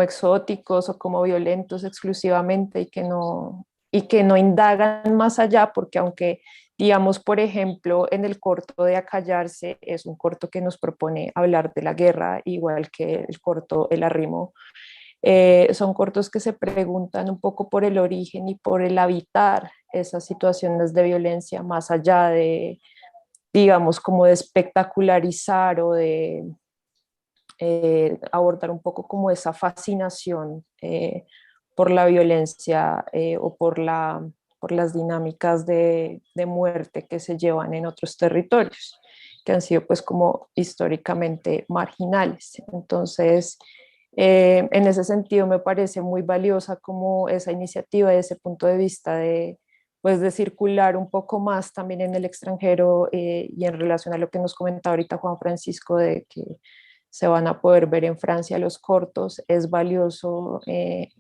Speaker 7: exóticos o como violentos exclusivamente y que no indagan más allá, porque aunque, digamos, por ejemplo, en el corto de Acallarse es un corto que nos propone hablar de la guerra, igual que el corto El Arrimo, son cortos que se preguntan un poco por el origen y por el habitar esas situaciones de violencia, más allá de, digamos, como de espectacularizar o de abordar un poco como esa fascinación por la violencia o por las dinámicas de muerte que se llevan en otros territorios, que han sido pues como históricamente marginales. Entonces, en ese sentido me parece muy valiosa como esa iniciativa desde ese punto de vista de pues de circular un poco más también en el extranjero y en relación a lo que nos comentaba ahorita Juan Francisco de que se van a poder ver en Francia los cortos, es valioso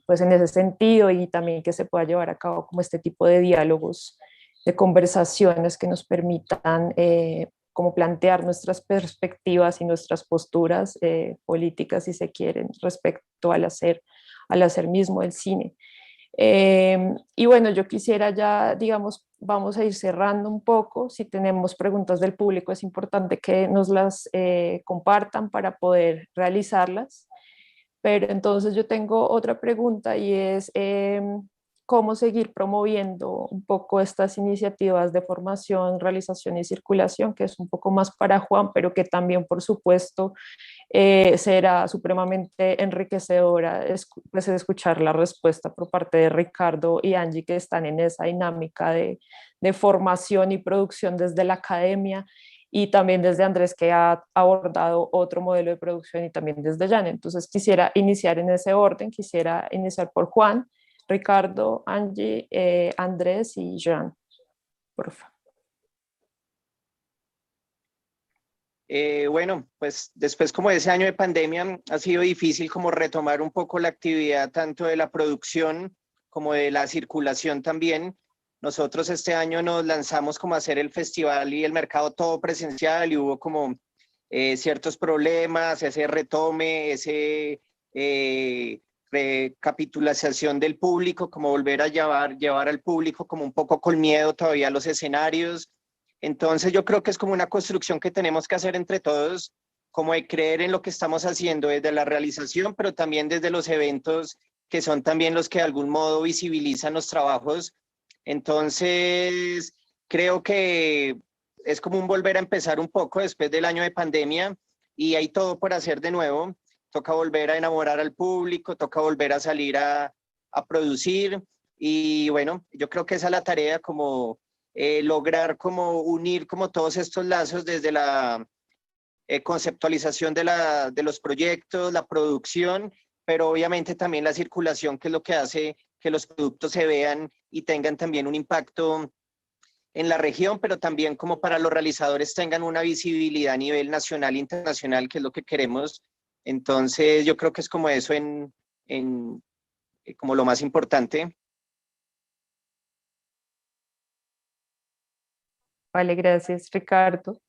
Speaker 7: pues en ese sentido y también que se pueda llevar a cabo como este tipo de diálogos, de conversaciones que nos permitan como plantear nuestras perspectivas y nuestras posturas políticas, si se quieren, respecto al hacer mismo el cine. Y bueno, yo quisiera ya, digamos, vamos a ir cerrando un poco. Si tenemos preguntas del público, es importante que nos las compartan para poder realizarlas. Pero entonces yo tengo otra pregunta y es cómo seguir promoviendo un poco estas iniciativas de formación, realización y circulación, que es un poco más para Juan, pero que también, por supuesto, será supremamente enriquecedora pues, escuchar la respuesta por parte de Ricardo y Angie, que están en esa dinámica de formación y producción desde la academia, y también desde Andrés, que ha abordado otro modelo de producción, y también desde Jan. Entonces quisiera iniciar en ese orden, quisiera iniciar por Juan, Ricardo, Angie, Andrés y Jan, por favor.
Speaker 2: Bueno, pues después como de ese año de pandemia ha sido difícil como retomar un poco la actividad tanto de la producción como de la circulación también. Nosotros este año nos lanzamos como a hacer el festival y el mercado todo presencial y hubo como ciertos problemas, ese retome, ese recapitulación del público, como volver a llevar al público como un poco con miedo todavía a los escenarios. Entonces yo creo que es como una construcción que tenemos que hacer entre todos, como de creer en lo que estamos haciendo desde la realización, pero también desde los eventos que son también los que de algún modo visibilizan los trabajos. Entonces creo que es como un volver a empezar un poco después del año de pandemia y hay todo por hacer de nuevo. Toca volver a enamorar al público, toca volver a salir a producir y bueno, yo creo que esa es la tarea como lograr como unir como todos estos lazos desde la conceptualización de los proyectos, la producción, pero obviamente también la circulación, que es lo que hace que los productos se vean y tengan también un impacto en la región, pero también como para los realizadores tengan una visibilidad a nivel nacional e internacional, que es lo que queremos. Entonces yo creo que es como eso como lo más importante.
Speaker 7: Vale, gracias, Ricardo.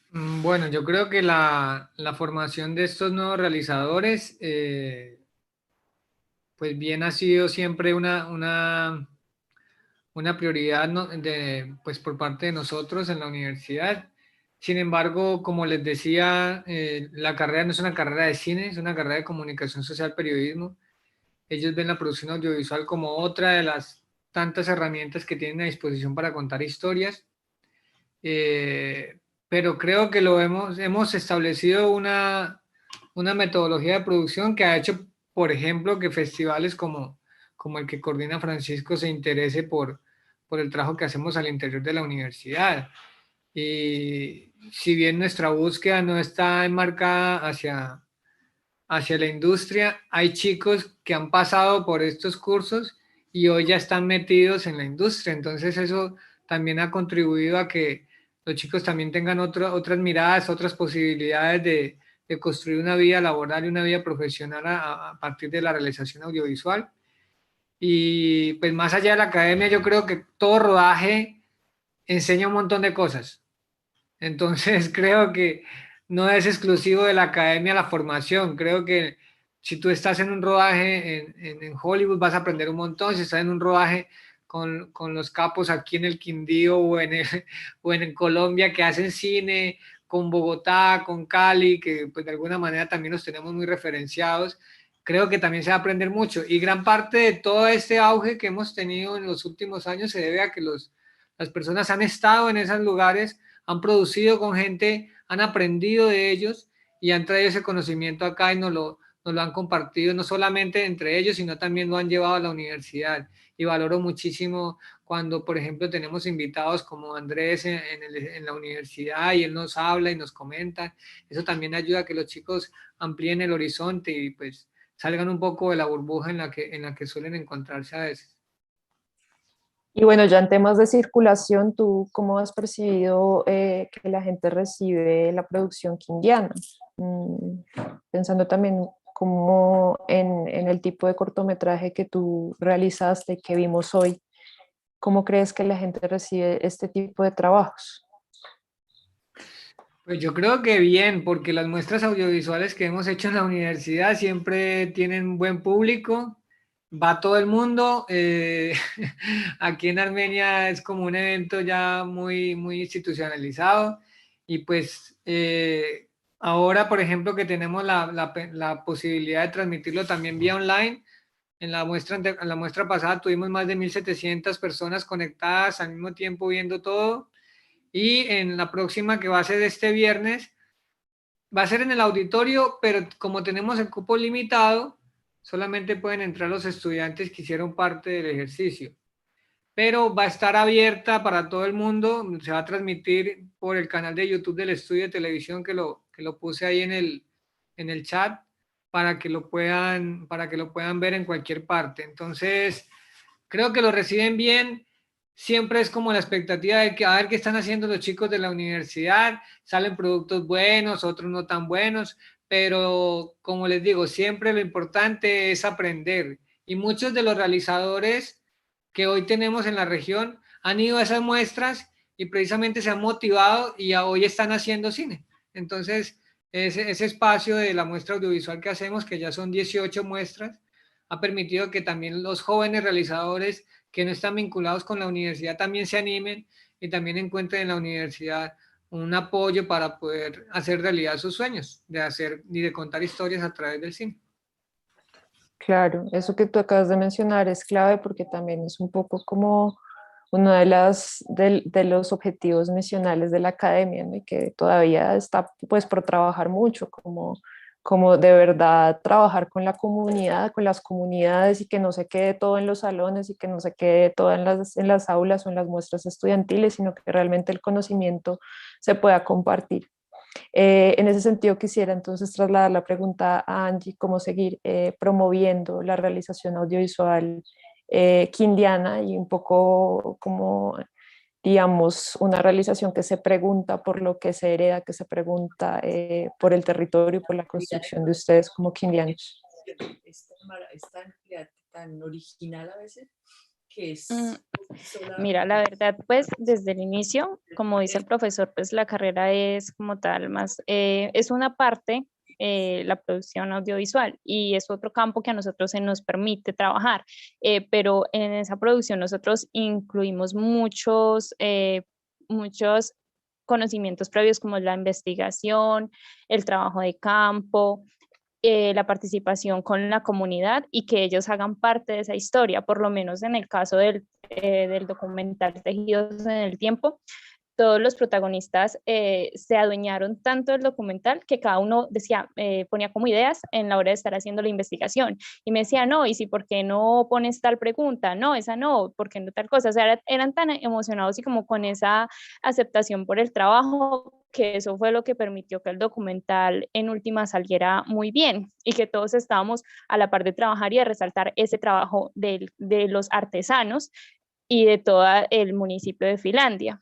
Speaker 4: Bueno, yo creo que la formación de estos nuevos realizadores, pues bien ha sido siempre una prioridad, ¿no? Pues por parte de nosotros en la universidad. Sin embargo, como les decía, la carrera no es una carrera de cine, es una carrera de comunicación social, periodismo. Ellos ven la producción audiovisual como otra de las tantas herramientas que tienen a disposición para contar historias. Pero creo que hemos establecido una metodología de producción que ha hecho, por ejemplo, que festivales como el que coordina Francisco se interese por el trabajo que hacemos al interior de la universidad. Y si bien nuestra búsqueda no está enmarcada hacia la industria, hay chicos que han pasado por estos cursos y hoy ya están metidos en la industria. Entonces eso también ha contribuido a que los chicos también tengan otras miradas, otras posibilidades de construir una vida laboral y una vida profesional a partir de la realización audiovisual. Y pues más allá de la academia, yo creo que todo rodaje enseña un montón de cosas. Entonces creo que no es exclusivo de la academia la formación. Creo que si tú estás en un rodaje en Hollywood vas a aprender un montón. Si estás en un rodaje con los capos aquí en el Quindío o en Colombia que hacen cine, con Bogotá, con Cali, que pues de alguna manera también los tenemos muy referenciados, creo que también se va a aprender mucho. Y gran parte de todo este auge que hemos tenido en los últimos años se debe a que las personas han estado en esos lugares, han producido con gente, han aprendido de ellos y han traído ese conocimiento acá y nos lo han compartido no solamente entre ellos, sino también lo han llevado a la universidad. Y valoro muchísimo cuando, por ejemplo, tenemos invitados como Andrés en la universidad y él nos habla y nos comenta. Eso también ayuda a que los chicos amplíen el horizonte y pues salgan un poco de la burbuja en la que suelen encontrarse a veces.
Speaker 7: Y bueno, ya en temas de circulación, ¿tú cómo has percibido que la gente recibe la producción quindiana? Pensando también como en el tipo de cortometraje que tú realizaste, que vimos hoy, ¿cómo crees que la gente recibe este tipo de trabajos?
Speaker 4: Pues yo creo que bien, porque las muestras audiovisuales que hemos hecho en la universidad siempre tienen buen público, va todo el mundo. Aquí en Armenia es como un evento ya muy institucionalizado y pues ahora, por ejemplo, que tenemos la posibilidad de transmitirlo también vía online. En la muestra pasada tuvimos más de 1.700 personas conectadas al mismo tiempo viendo todo. Y en la próxima, que va a ser este viernes, va a ser en el auditorio, pero como tenemos el cupo limitado, solamente pueden entrar los estudiantes que hicieron parte del ejercicio. Pero va a estar abierta para todo el mundo, se va a transmitir por el canal de YouTube del estudio de televisión que lo puse ahí en el chat para que lo puedan ver en cualquier parte. Entonces, creo que lo reciben bien. Siempre es como la expectativa de que a ver qué están haciendo los chicos de la universidad. Salen productos buenos, otros no tan buenos, pero como les digo, siempre lo importante es aprender. Y muchos de los realizadores que hoy tenemos en la región han ido a esas muestras y precisamente se han motivado y hoy están haciendo cine. Entonces, ese espacio de la muestra audiovisual que hacemos, que ya son 18 muestras, ha permitido que también los jóvenes realizadores que no están vinculados con la universidad también se animen y también encuentren en la universidad un apoyo para poder hacer realidad sus sueños de hacer y de contar historias a través del cine.
Speaker 7: Claro, eso que tú acabas de mencionar es clave porque también es un poco como uno de los objetivos misionales de la academia, ¿no? Y que todavía está pues por trabajar mucho, como de verdad trabajar con la comunidad, con las comunidades y que no se quede todo en los salones y que no se quede todo en las aulas o en las muestras estudiantiles, sino que realmente el conocimiento se pueda compartir. En ese sentido, quisiera entonces trasladar la pregunta a Angie, cómo seguir promoviendo la realización audiovisual quindiana y un poco como, digamos, una realización que se pregunta por lo que se hereda, que se pregunta por el territorio, por la construcción de ustedes como quindianos.
Speaker 8: Es tan original a veces que es...
Speaker 3: Mira, la verdad, pues desde el inicio, como dice el profesor, pues la carrera es como tal, más, es una parte, la producción audiovisual, y es otro campo que a nosotros se nos permite trabajar, pero en esa producción nosotros incluimos muchos conocimientos previos como la investigación, el trabajo de campo, la participación con la comunidad y que ellos hagan parte de esa historia, por lo menos en el caso del documental Tejidos en el Tiempo. Todos los protagonistas se adueñaron tanto del documental que cada uno decía, ponía como ideas en la hora de estar haciendo la investigación y me decía, no, y si por qué no pones tal pregunta, no, esa no, por qué no tal cosa, o sea, eran tan emocionados y como con esa aceptación por el trabajo, que eso fue lo que permitió que el documental en última saliera muy bien y que todos estábamos a la par de trabajar y de resaltar ese trabajo de los artesanos y de todo el municipio de Finlandia.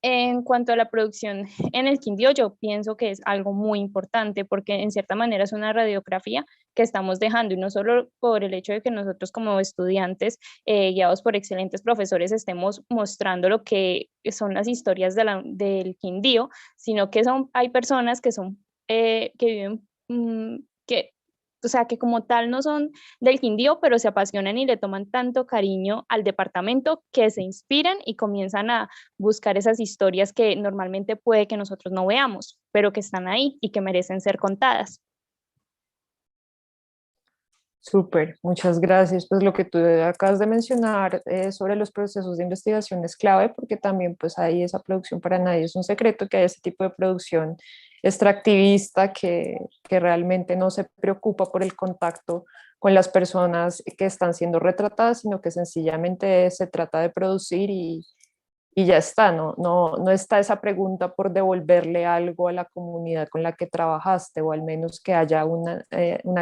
Speaker 3: En cuanto a la producción en el Quindío, yo pienso que es algo muy importante porque en cierta manera es una radiografía que estamos dejando y no solo por el hecho de que nosotros como estudiantes guiados por excelentes profesores estemos mostrando lo que son las historias del Quindío, sino que hay personas que viven, o sea, que como tal no son del Quindío, pero se apasionan y le toman tanto cariño al departamento que se inspiran y comienzan a buscar esas historias que normalmente puede que nosotros no veamos, pero que están ahí y que merecen ser contadas.
Speaker 7: Súper, muchas gracias. Pues lo que tú acabas de mencionar sobre los procesos de investigación es clave porque también pues hay esa producción, para nadie es un secreto que hay ese tipo de producción extractivista que realmente no se preocupa por el contacto con las personas que están siendo retratadas, sino que sencillamente se trata de producir y ya está, no está esa pregunta por devolverle algo a la comunidad con la que trabajaste, o al menos que haya una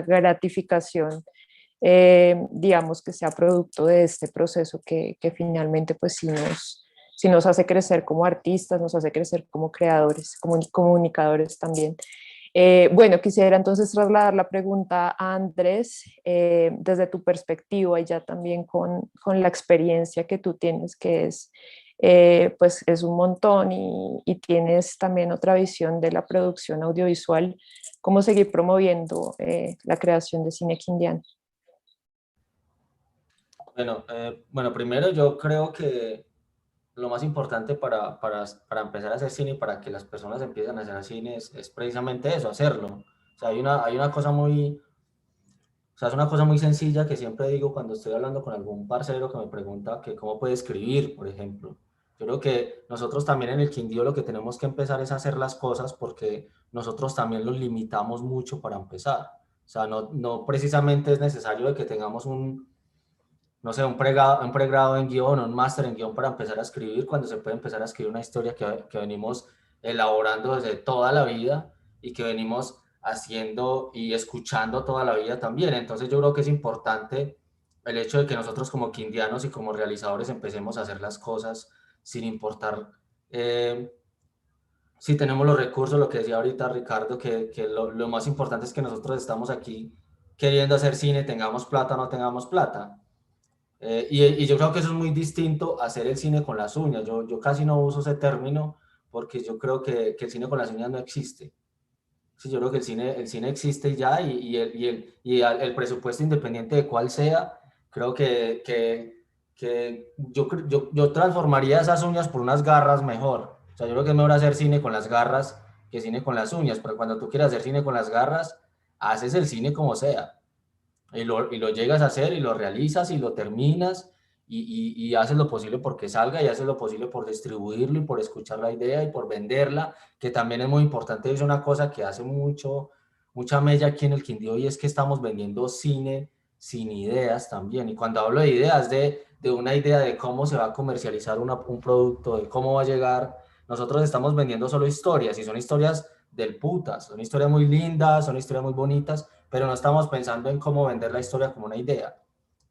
Speaker 7: gratificación, digamos, que sea producto de este proceso que finalmente pues sí nos hace crecer como artistas, nos hace crecer como creadores, como comunicadores también. Bueno, quisiera entonces trasladar la pregunta a Andrés, desde tu perspectiva y ya también con la experiencia que tú tienes, que es, pues es un montón y tienes también otra visión de la producción audiovisual, cómo seguir promoviendo la creación de cine quindiano.
Speaker 5: Bueno, primero yo creo que lo más importante para empezar a hacer cine y para que las personas empiecen a hacer cine es precisamente eso, hacerlo. O sea, hay una cosa muy, o sea, es una cosa muy sencilla que siempre digo cuando estoy hablando con algún parcero que me pregunta que cómo puede escribir, por ejemplo. Yo creo que nosotros también en el Quindío lo que tenemos que empezar es a hacer las cosas porque nosotros también los limitamos mucho para empezar. O sea, no precisamente es necesario de que tengamos no sé, un pregrado en guión o un máster en guión para empezar a escribir, cuando se puede empezar a escribir una historia que venimos elaborando desde toda la vida y que venimos haciendo y escuchando toda la vida también. Entonces yo creo que es importante el hecho de que nosotros como quindianos y como realizadores empecemos a hacer las cosas sin importar si tenemos los recursos, lo que decía ahorita Ricardo, que lo más importante es que nosotros estamos aquí queriendo hacer cine, tengamos plata o no tengamos plata. Y yo creo que eso es muy distinto a hacer el cine con las uñas. Yo casi no uso ese término porque yo creo que el cine con las uñas no existe. Sí, yo creo que el cine existe ya el presupuesto independiente de cuál sea, creo que yo transformaría esas uñas por unas garras mejor. O sea, yo creo que es mejor hacer cine con las garras que cine con las uñas, pero cuando tú quieres hacer cine con las garras, haces el cine como sea. Y lo llegas a hacer y lo realizas y lo terminas y haces lo posible porque salga y haces lo posible por distribuirlo y por escuchar la idea y por venderla, que también es muy importante. Es una cosa que hace mucha mella aquí en el Quindío y es que estamos vendiendo cine sin ideas también. Y cuando hablo de ideas, de una idea de cómo se va a comercializar un producto, de cómo va a llegar, nosotros estamos vendiendo solo historias y son historias del putas, son historias muy lindas, son historias muy bonitas, pero no estamos pensando en cómo vender la historia como una idea.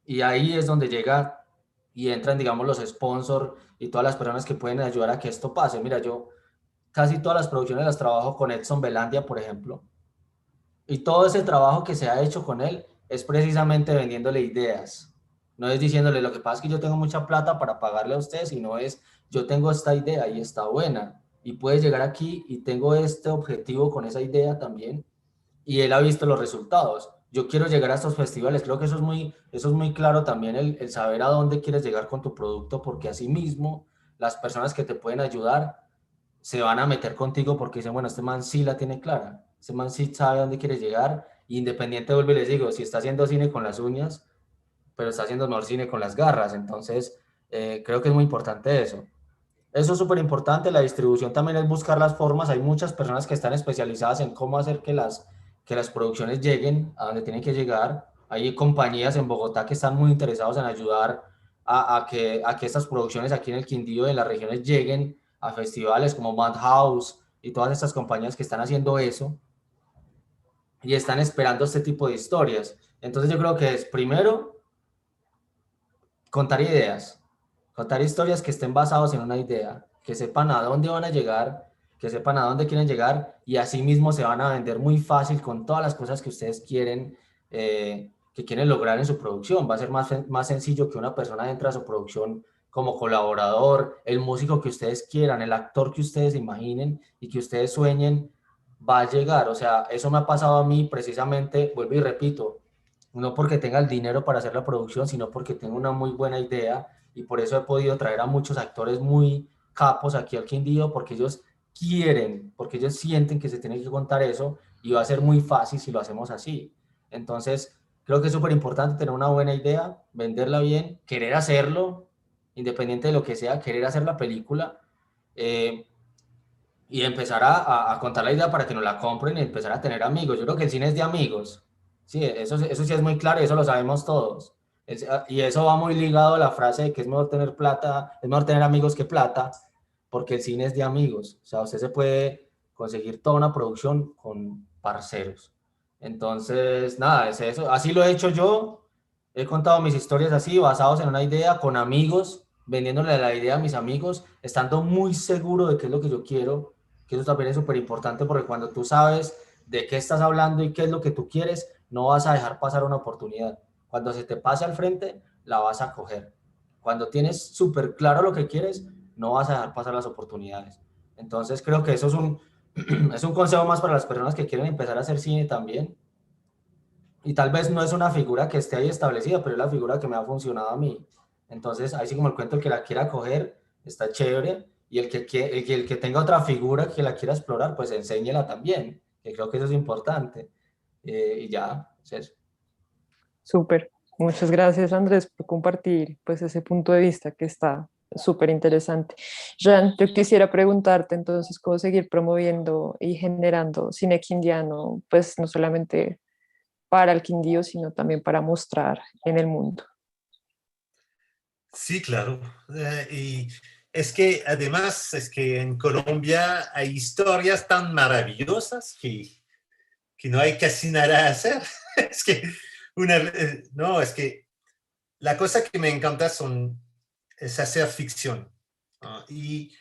Speaker 5: Y ahí es donde llega y entran, digamos, los sponsors y todas las personas que pueden ayudar a que esto pase. Mira, yo casi todas las producciones las trabajo con Edson Belandia, por ejemplo, y todo ese trabajo que se ha hecho con él es precisamente vendiéndole ideas. No es diciéndole, lo que pasa es que yo tengo mucha plata para pagarle a usted, sino es, yo tengo esta idea y está buena, y puedes llegar aquí y tengo este objetivo con esa idea también, y él ha visto los resultados. Yo quiero llegar a estos festivales, creo que eso es muy claro también, el saber a dónde quieres llegar con tu producto, porque así mismo las personas que te pueden ayudar se van a meter contigo porque dicen, bueno, este man sí la tiene clara, este man sí sabe a dónde quiere llegar, independiente, vuelvo y les digo, si está haciendo cine con las uñas, pero está haciendo mejor cine con las garras, entonces creo que es muy importante eso. Eso es súper importante. La distribución también es buscar las formas. Hay muchas personas que están especializadas en cómo hacer que las producciones lleguen a donde tienen que llegar. Hay compañías en Bogotá que están muy interesados en ayudar a que estas producciones aquí en el Quindío y en las regiones lleguen a festivales como Madhouse y todas estas compañías que están haciendo eso y están esperando este tipo de historias. Entonces yo creo que es primero contar historias que estén basadas en una idea, que sepan a dónde van a llegar, que sepan a dónde quieren llegar y así mismo se van a vender muy fácil con todas las cosas que ustedes quieren, que quieren lograr en su producción. Va a ser más sencillo que una persona entre a su producción como colaborador, el músico que ustedes quieran, el actor que ustedes imaginen y que ustedes sueñen, va a llegar. O sea, eso me ha pasado a mí precisamente, vuelvo y repito, no porque tenga el dinero para hacer la producción, sino porque tengo una muy buena idea y por eso he podido traer a muchos actores muy capos aquí al Quindío, porque ellos quieren, porque ellos sienten que se tiene que contar eso y va a ser muy fácil si lo hacemos así. Entonces, Creo que es súper importante tener una buena idea, venderla bien, querer hacerlo, independiente de lo que sea, querer hacer la película, y empezar a contar la idea para que nos la compren y empezar a tener amigos. Yo creo que el cine es de amigos. Sí, eso sí es muy claro y eso lo sabemos todos. Y eso va muy ligado a la frase de que es mejor tener plata, es mejor tener amigos que plata, porque el cine es de amigos. O sea, usted se puede conseguir toda una producción con parceros. Entonces, nada, es eso. Así lo he hecho yo. He contado mis historias así, basados en una idea, con amigos, vendiéndole la idea a mis amigos, estando muy seguro de qué es lo que yo quiero, que eso también es súper importante, porque cuando tú sabes de qué estás hablando y qué es lo que tú quieres, no vas a dejar pasar una oportunidad. Cuando se te pase al frente, la vas a coger. Cuando tienes súper claro lo que quieres, no vas a dejar pasar las oportunidades. Entonces creo que eso es es un consejo más para las personas que quieren empezar a hacer cine también. Y tal vez no es una figura que esté ahí establecida, pero es la figura que me ha funcionado a mí. Entonces, ahí sí como el cuento, el que la quiera coger, está chévere. Y el que tenga otra figura que la quiera explorar, pues enséñela también, que creo que eso es importante. Y ya, es eso.
Speaker 7: Súper. Muchas gracias, Andrés, por compartir pues ese punto de vista que está súper interesante. Jean, yo quisiera preguntarte entonces cómo seguir promoviendo y generando cine quindiano, pues no solamente para el Quindío, sino también para mostrar en el mundo.
Speaker 6: Sí, claro. Y es que además es que en Colombia hay historias tan maravillosas que no hay casi nada a hacer. Es que no, es que la cosa que me encanta es hacer ficción, ¿no? Y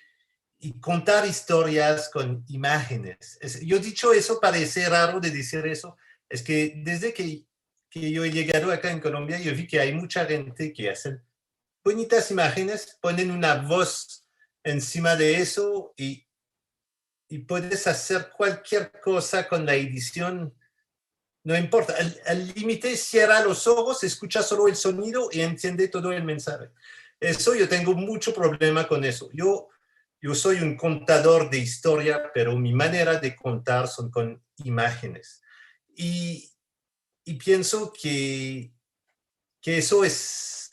Speaker 6: contar historias con imágenes. Yo he dicho eso, parece raro de decir eso, es que desde que yo he llegado acá en Colombia, yo vi que hay mucha gente que hace bonitas imágenes, ponen una voz encima de eso y puedes hacer cualquier cosa con la edición, no importa. Al límite, cierra los ojos, escucha solo el sonido y entiende todo el mensaje. Eso yo tengo mucho problema con eso. Yo soy un contador de historia, pero mi manera de contar son con imágenes. Y pienso que eso es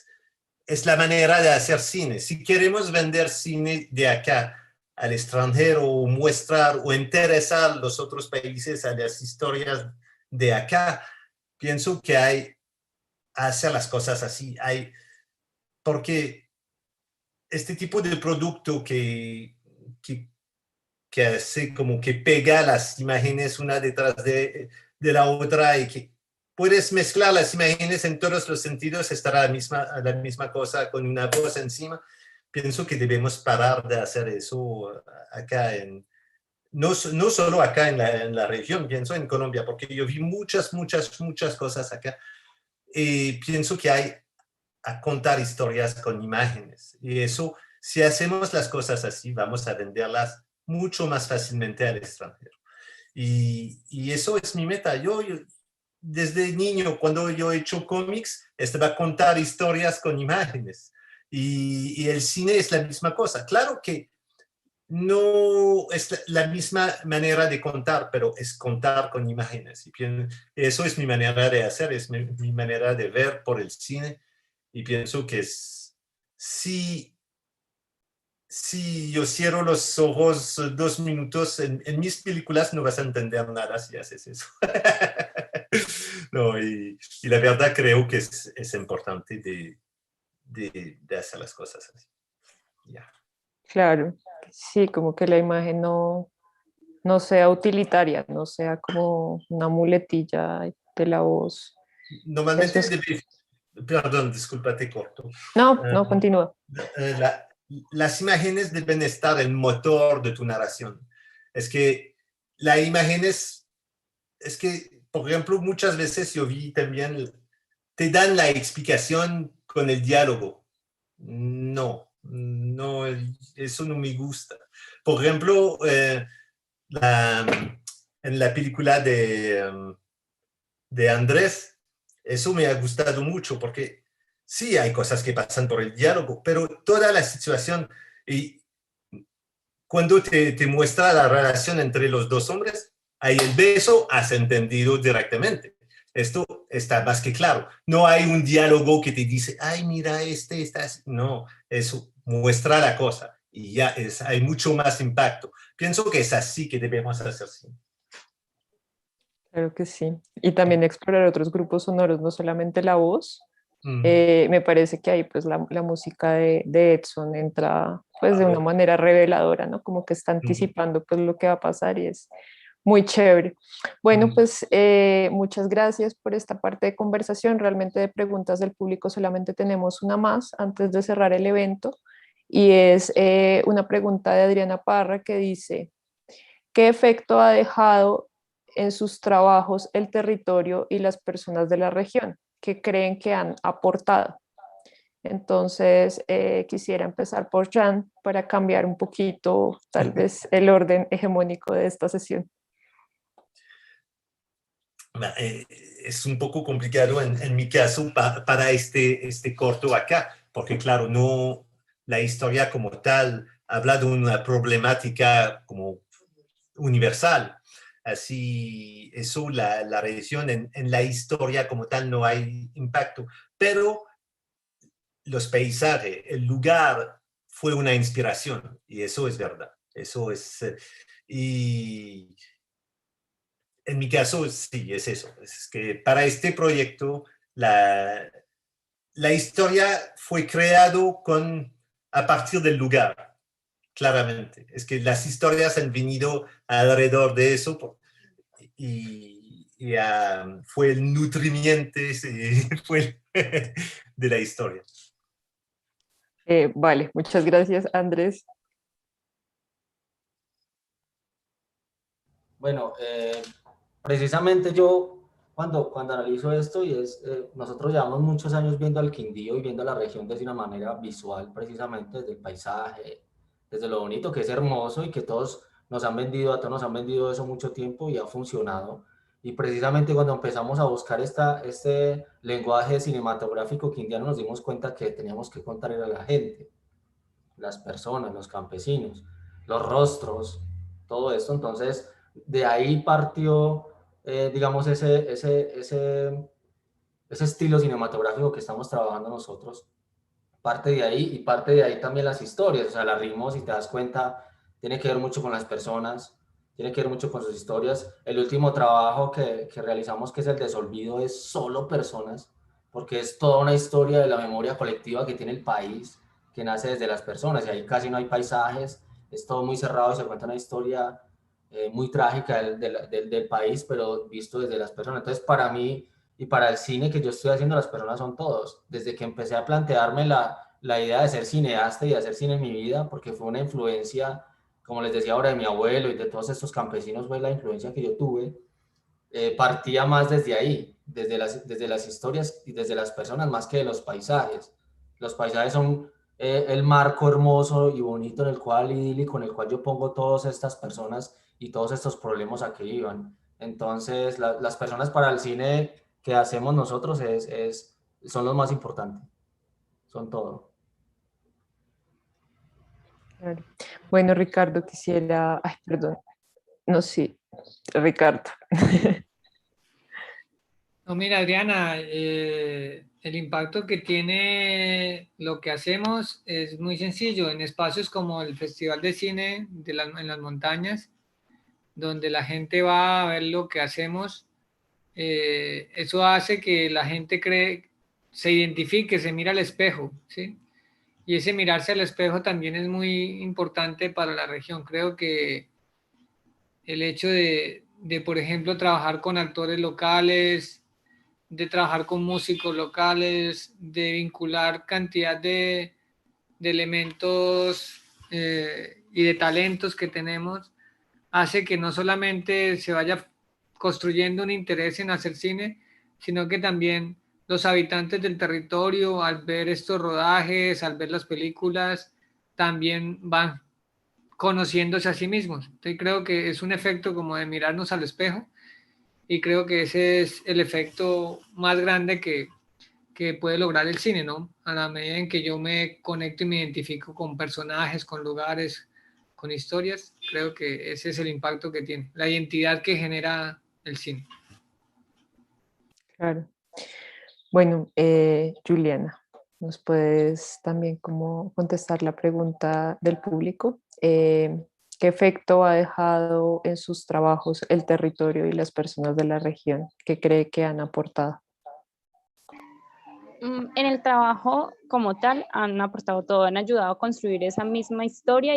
Speaker 6: la manera de hacer cine. Si queremos vender cine de acá al extranjero o mostrar o interesar a los otros países a las historias de acá, pienso que hay que hacer las cosas así. Porque este tipo de producto que hace como que pega las imágenes una detrás de la otra y que puedes mezclar las imágenes en todos los sentidos, estará la misma cosa con una voz encima. Pienso que debemos parar de hacer eso acá no solo acá en la región, pienso en Colombia, porque yo vi muchas cosas acá. Pienso que hay a contar historias con imágenes. Y eso, si hacemos las cosas así, vamos a venderlas mucho más fácilmente al extranjero. Y eso es mi meta. Yo desde niño, cuando yo he hecho cómics, va a contar historias con imágenes. Y el cine es la misma cosa. Claro que no es la misma manera de contar, pero es contar con imágenes. Y eso es mi manera de hacer, es mi manera de ver por el cine. Y pienso que si yo cierro los ojos 2 minutos en mis películas, no vas a entender nada si haces eso. No, y la verdad creo que es importante de hacer las cosas así. Yeah.
Speaker 7: Claro, sí, como que la imagen no sea utilitaria, no sea como una muletilla de la voz.
Speaker 6: Normalmente
Speaker 7: Eso es...
Speaker 6: Perdón, disculpa, te corto.
Speaker 7: No, continúa.
Speaker 6: Las imágenes deben estar el motor de tu narración. Es que la imagen es que, por ejemplo, muchas veces yo vi también, te dan la explicación con el diálogo. No, eso no me gusta. Por ejemplo, en la película de Andrés, eso me ha gustado mucho porque sí hay cosas que pasan por el diálogo, pero toda la situación, y cuando te muestra la relación entre los dos hombres, ahí el beso has entendido directamente. Esto está más que claro. No hay un diálogo que te dice, ay, mira, no, eso muestra la cosa y ya hay mucho más impacto. Pienso que es así que debemos hacer cine.
Speaker 7: Claro que sí. Y también explorar otros grupos sonoros, no solamente la voz.
Speaker 6: Mm.
Speaker 7: Me parece que ahí pues la música de Edson entra pues de una manera reveladora, ¿no? Como que está anticipando pues lo que va a pasar y es muy chévere. Bueno, pues muchas gracias por esta parte de conversación. Realmente de preguntas del público solamente tenemos una más antes de cerrar el evento y es una pregunta de Adriana Parra que dice, ¿qué efecto ha dejado en sus trabajos el territorio y las personas de la región? ¿Qué creen que han aportado? Entonces, quisiera empezar por Jan para cambiar un poquito, tal vez, el orden hegemónico de esta sesión.
Speaker 6: Es un poco complicado en mi caso para este corto acá, porque claro, no, la historia como tal habla de una problemática como universal. Así, eso, la religión en la historia como tal no hay impacto, pero los paisajes, el lugar fue una inspiración y eso es verdad. Eso es, y en mi caso, sí, es eso. Es que para este proyecto, la historia fue creado a partir del lugar, claramente. Es que las historias han venido alrededor de eso y fue el nutrimiento fue de la historia.
Speaker 7: Vale, muchas gracias, Andrés.
Speaker 5: Bueno, precisamente yo cuando analizo esto nosotros llevamos muchos años viendo al Quindío y viendo la región desde una manera visual, precisamente desde el paisaje, desde lo bonito que es hermoso y que todos a todos nos han vendido eso mucho tiempo y ha funcionado. Y precisamente cuando empezamos a buscar este lenguaje cinematográfico quindiano nos dimos cuenta que teníamos que contar a la gente, las personas, los campesinos, los rostros, todo esto. Entonces, de ahí partió, digamos, ese estilo cinematográfico que estamos trabajando nosotros. Parte de ahí y parte de ahí también las historias. O sea, la ritmo, si te das cuenta, tiene que ver mucho con las personas, tiene que ver mucho con sus historias. El último trabajo que realizamos, que es el Desolvido, es solo personas, porque es toda una historia de la memoria colectiva que tiene el país, que nace desde las personas, y ahí casi no hay paisajes, es todo muy cerrado y se cuenta una historia muy trágica del país, pero visto desde las personas. Entonces, para mí y para el cine que yo estoy haciendo, las personas son todos. Desde que empecé a plantearme la idea de ser cineasta y de hacer cine en mi vida, porque fue una influencia, como les decía ahora, de mi abuelo y de todos estos campesinos, fue la influencia que yo tuve, partía más desde ahí, desde las historias y desde las personas, más que de los paisajes. Los paisajes son el marco hermoso y bonito en el cual, idílico, en el cual yo pongo todas estas personas y todos estos problemas a que iban. Entonces, las personas para el cine que hacemos nosotros son los más importantes, son todo.
Speaker 7: Claro. Bueno, Ricardo, quisiera, ay, perdón, no, sí, Ricardo.
Speaker 4: No, mira, Adriana, el impacto que tiene lo que hacemos es muy sencillo. En espacios como el Festival de Cine en las Montañas, donde la gente va a ver lo que hacemos, eso hace que la gente se identifique, se mira al espejo, ¿sí? Y ese mirarse al espejo también es muy importante para la región. Creo que el hecho por ejemplo, trabajar con actores locales, de trabajar con músicos locales, de vincular cantidad de elementos y de talentos que tenemos, hace que no solamente se vaya construyendo un interés en hacer cine, sino que también los habitantes del territorio, al ver estos rodajes, al ver las películas, también van conociéndose a sí mismos. Entonces creo que es un efecto como de mirarnos al espejo y creo que ese es el efecto más grande que puede lograr el cine, ¿no? A la medida en que yo me conecto y me identifico con personajes, con lugares, con historias, creo que ese es el impacto que tiene, la identidad que genera el cine.
Speaker 7: Claro. Bueno, Juliana, ¿nos puedes también como contestar la pregunta del público? ¿Qué efecto ha dejado en sus trabajos el territorio y las personas de la región? ¿Qué cree que han aportado?
Speaker 3: En el trabajo como tal han aportado todo, han ayudado a construir esa misma historia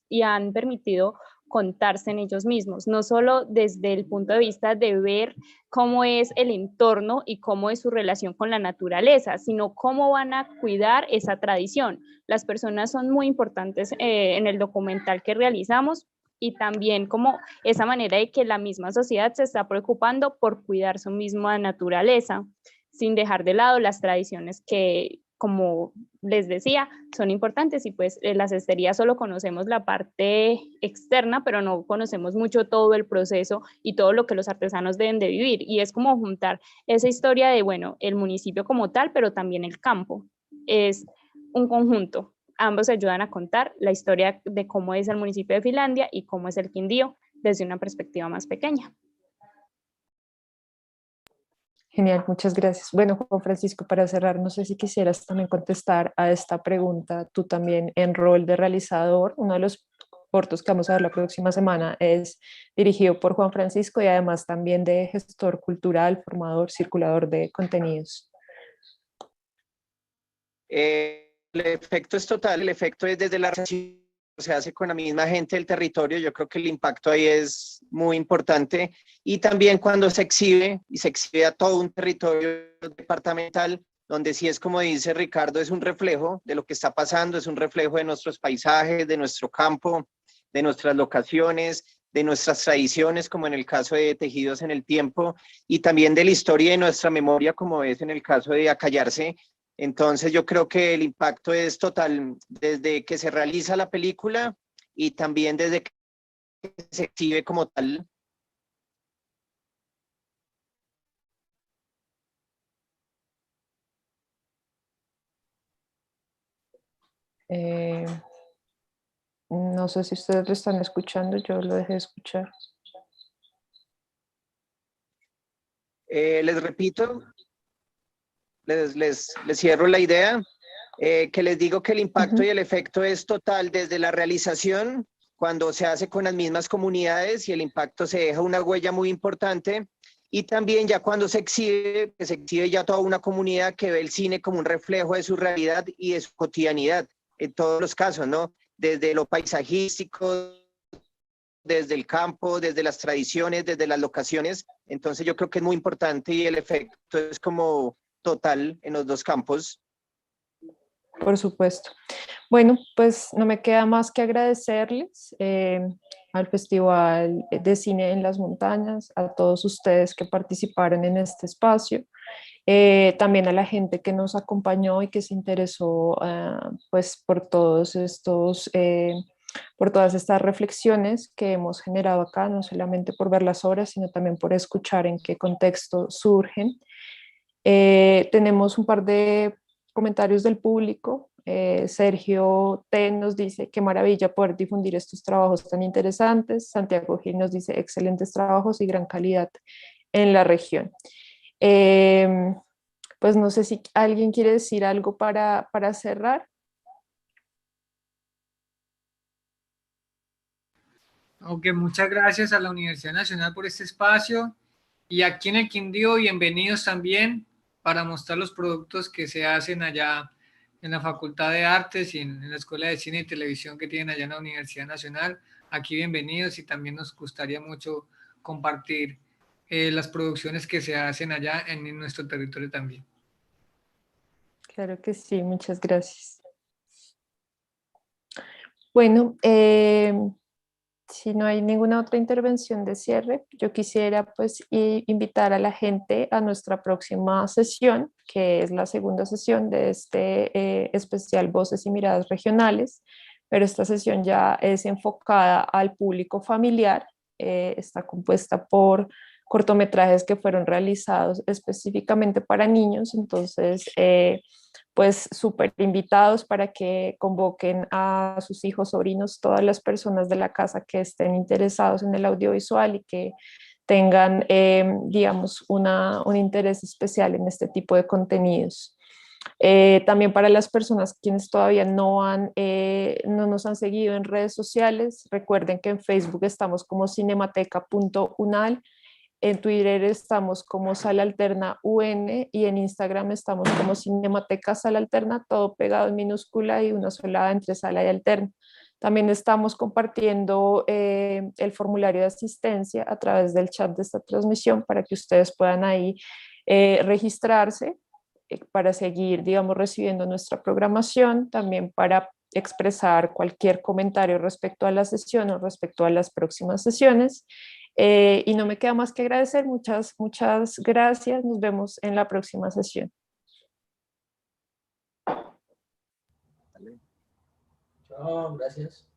Speaker 3: y han permitido contarse en ellos mismos, no solo desde el punto de vista de ver cómo es el entorno y cómo es su relación con la naturaleza, sino cómo van a cuidar esa tradición. Las personas son muy importantes en el documental que realizamos y también como esa manera de que la misma sociedad se está preocupando por cuidar su misma naturaleza sin dejar de lado las tradiciones que, como les decía, son importantes y pues en la cestería solo conocemos la parte externa, pero no conocemos mucho todo el proceso y todo lo que los artesanos deben de vivir. Y es como juntar esa historia de, bueno, el municipio como tal, pero también el campo. Es un conjunto. Ambos ayudan a contar la historia de cómo es el municipio de Finlandia y cómo es el Quindío desde una perspectiva más pequeña.
Speaker 7: Genial, muchas gracias. Bueno, Juan Francisco, para cerrar, no sé si quisieras también contestar a esta pregunta, tú también en rol de realizador. Uno de los cortos que vamos a ver la próxima semana es dirigido por Juan Francisco y además también de gestor cultural, formador, circulador de contenidos.
Speaker 2: El efecto es total, el efecto es desde la relación, se hace con la misma gente del territorio. Yo creo que el impacto ahí es muy importante, y también cuando se exhibe y se exhibe a todo un territorio departamental, donde sí es como dice Ricardo, es un reflejo de lo que está pasando, es un reflejo de nuestros paisajes, de nuestro campo, de nuestras locaciones, de nuestras tradiciones, como en el caso de Tejidos en el Tiempo, y también de la historia y de nuestra memoria, como es en el caso de Acallarse. Entonces yo creo que el impacto es total desde que se realiza la película y también desde que se exhibe como tal.
Speaker 7: No sé si ustedes lo están escuchando, yo lo dejé de escuchar.
Speaker 2: Les repito, les cierro la idea, que les digo que el impacto y el efecto es total desde la realización, cuando se hace con las mismas comunidades y el impacto se deja una huella muy importante, y también ya cuando se exhibe, que se exhibe ya toda una comunidad que ve el cine como un reflejo de su realidad y de su cotidianidad, en todos los casos, ¿no? Desde lo paisajístico, desde el campo, desde las tradiciones, desde las locaciones. Entonces yo creo que es muy importante y el efecto es como total en los dos campos.
Speaker 7: Por supuesto. Bueno, pues no me queda más que agradecerles al Festival de Cine en las Montañas, a todos ustedes que participaron en este espacio, también a la gente que nos acompañó y que se interesó pues por todos estos, por todas estas reflexiones que hemos generado acá, no solamente por ver las obras, sino también por escuchar en qué contexto surgen. Tenemos un par de comentarios del público. Sergio T. nos dice qué maravilla poder difundir estos trabajos tan interesantes. Santiago Gil nos dice excelentes trabajos y gran calidad en la región. Pues no sé si alguien quiere decir algo para cerrar.
Speaker 4: Aunque muchas gracias a la Universidad Nacional por este espacio, y aquí en el Quindío bienvenidos también para mostrar los productos que se hacen allá en la Facultad de Artes y en la Escuela de Cine y Televisión que tienen allá en la Universidad Nacional. Aquí bienvenidos, y también nos gustaría mucho compartir las producciones que se hacen allá en nuestro territorio también.
Speaker 7: Claro que sí, muchas gracias. Bueno, si no hay ninguna otra intervención de cierre, yo quisiera pues invitar a la gente a nuestra próxima sesión, que es la segunda sesión de este especial Voces y Miradas Regionales, pero esta sesión ya es enfocada al público familiar, está compuesta por cortometrajes que fueron realizados específicamente para niños, entonces pues súper invitados para que convoquen a sus hijos, sobrinos, todas las personas de la casa que estén interesados en el audiovisual y que tengan, digamos, un interés especial en este tipo de contenidos. También para las personas quienes todavía no nos han seguido en redes sociales, recuerden que en Facebook estamos como cinemateca.unal, en Twitter estamos como Sala Alterna UN y en Instagram estamos como Cinemateca Sala Alterna, todo pegado en minúscula y una sola entre Sala y Alterna. También estamos compartiendo el formulario de asistencia a través del chat de esta transmisión para que ustedes puedan ahí registrarse para seguir, digamos, recibiendo nuestra programación, también para expresar cualquier comentario respecto a la sesión o respecto a las próximas sesiones. Y no me queda más que agradecer. Muchas gracias. Nos vemos en la próxima sesión.
Speaker 5: Chao, gracias.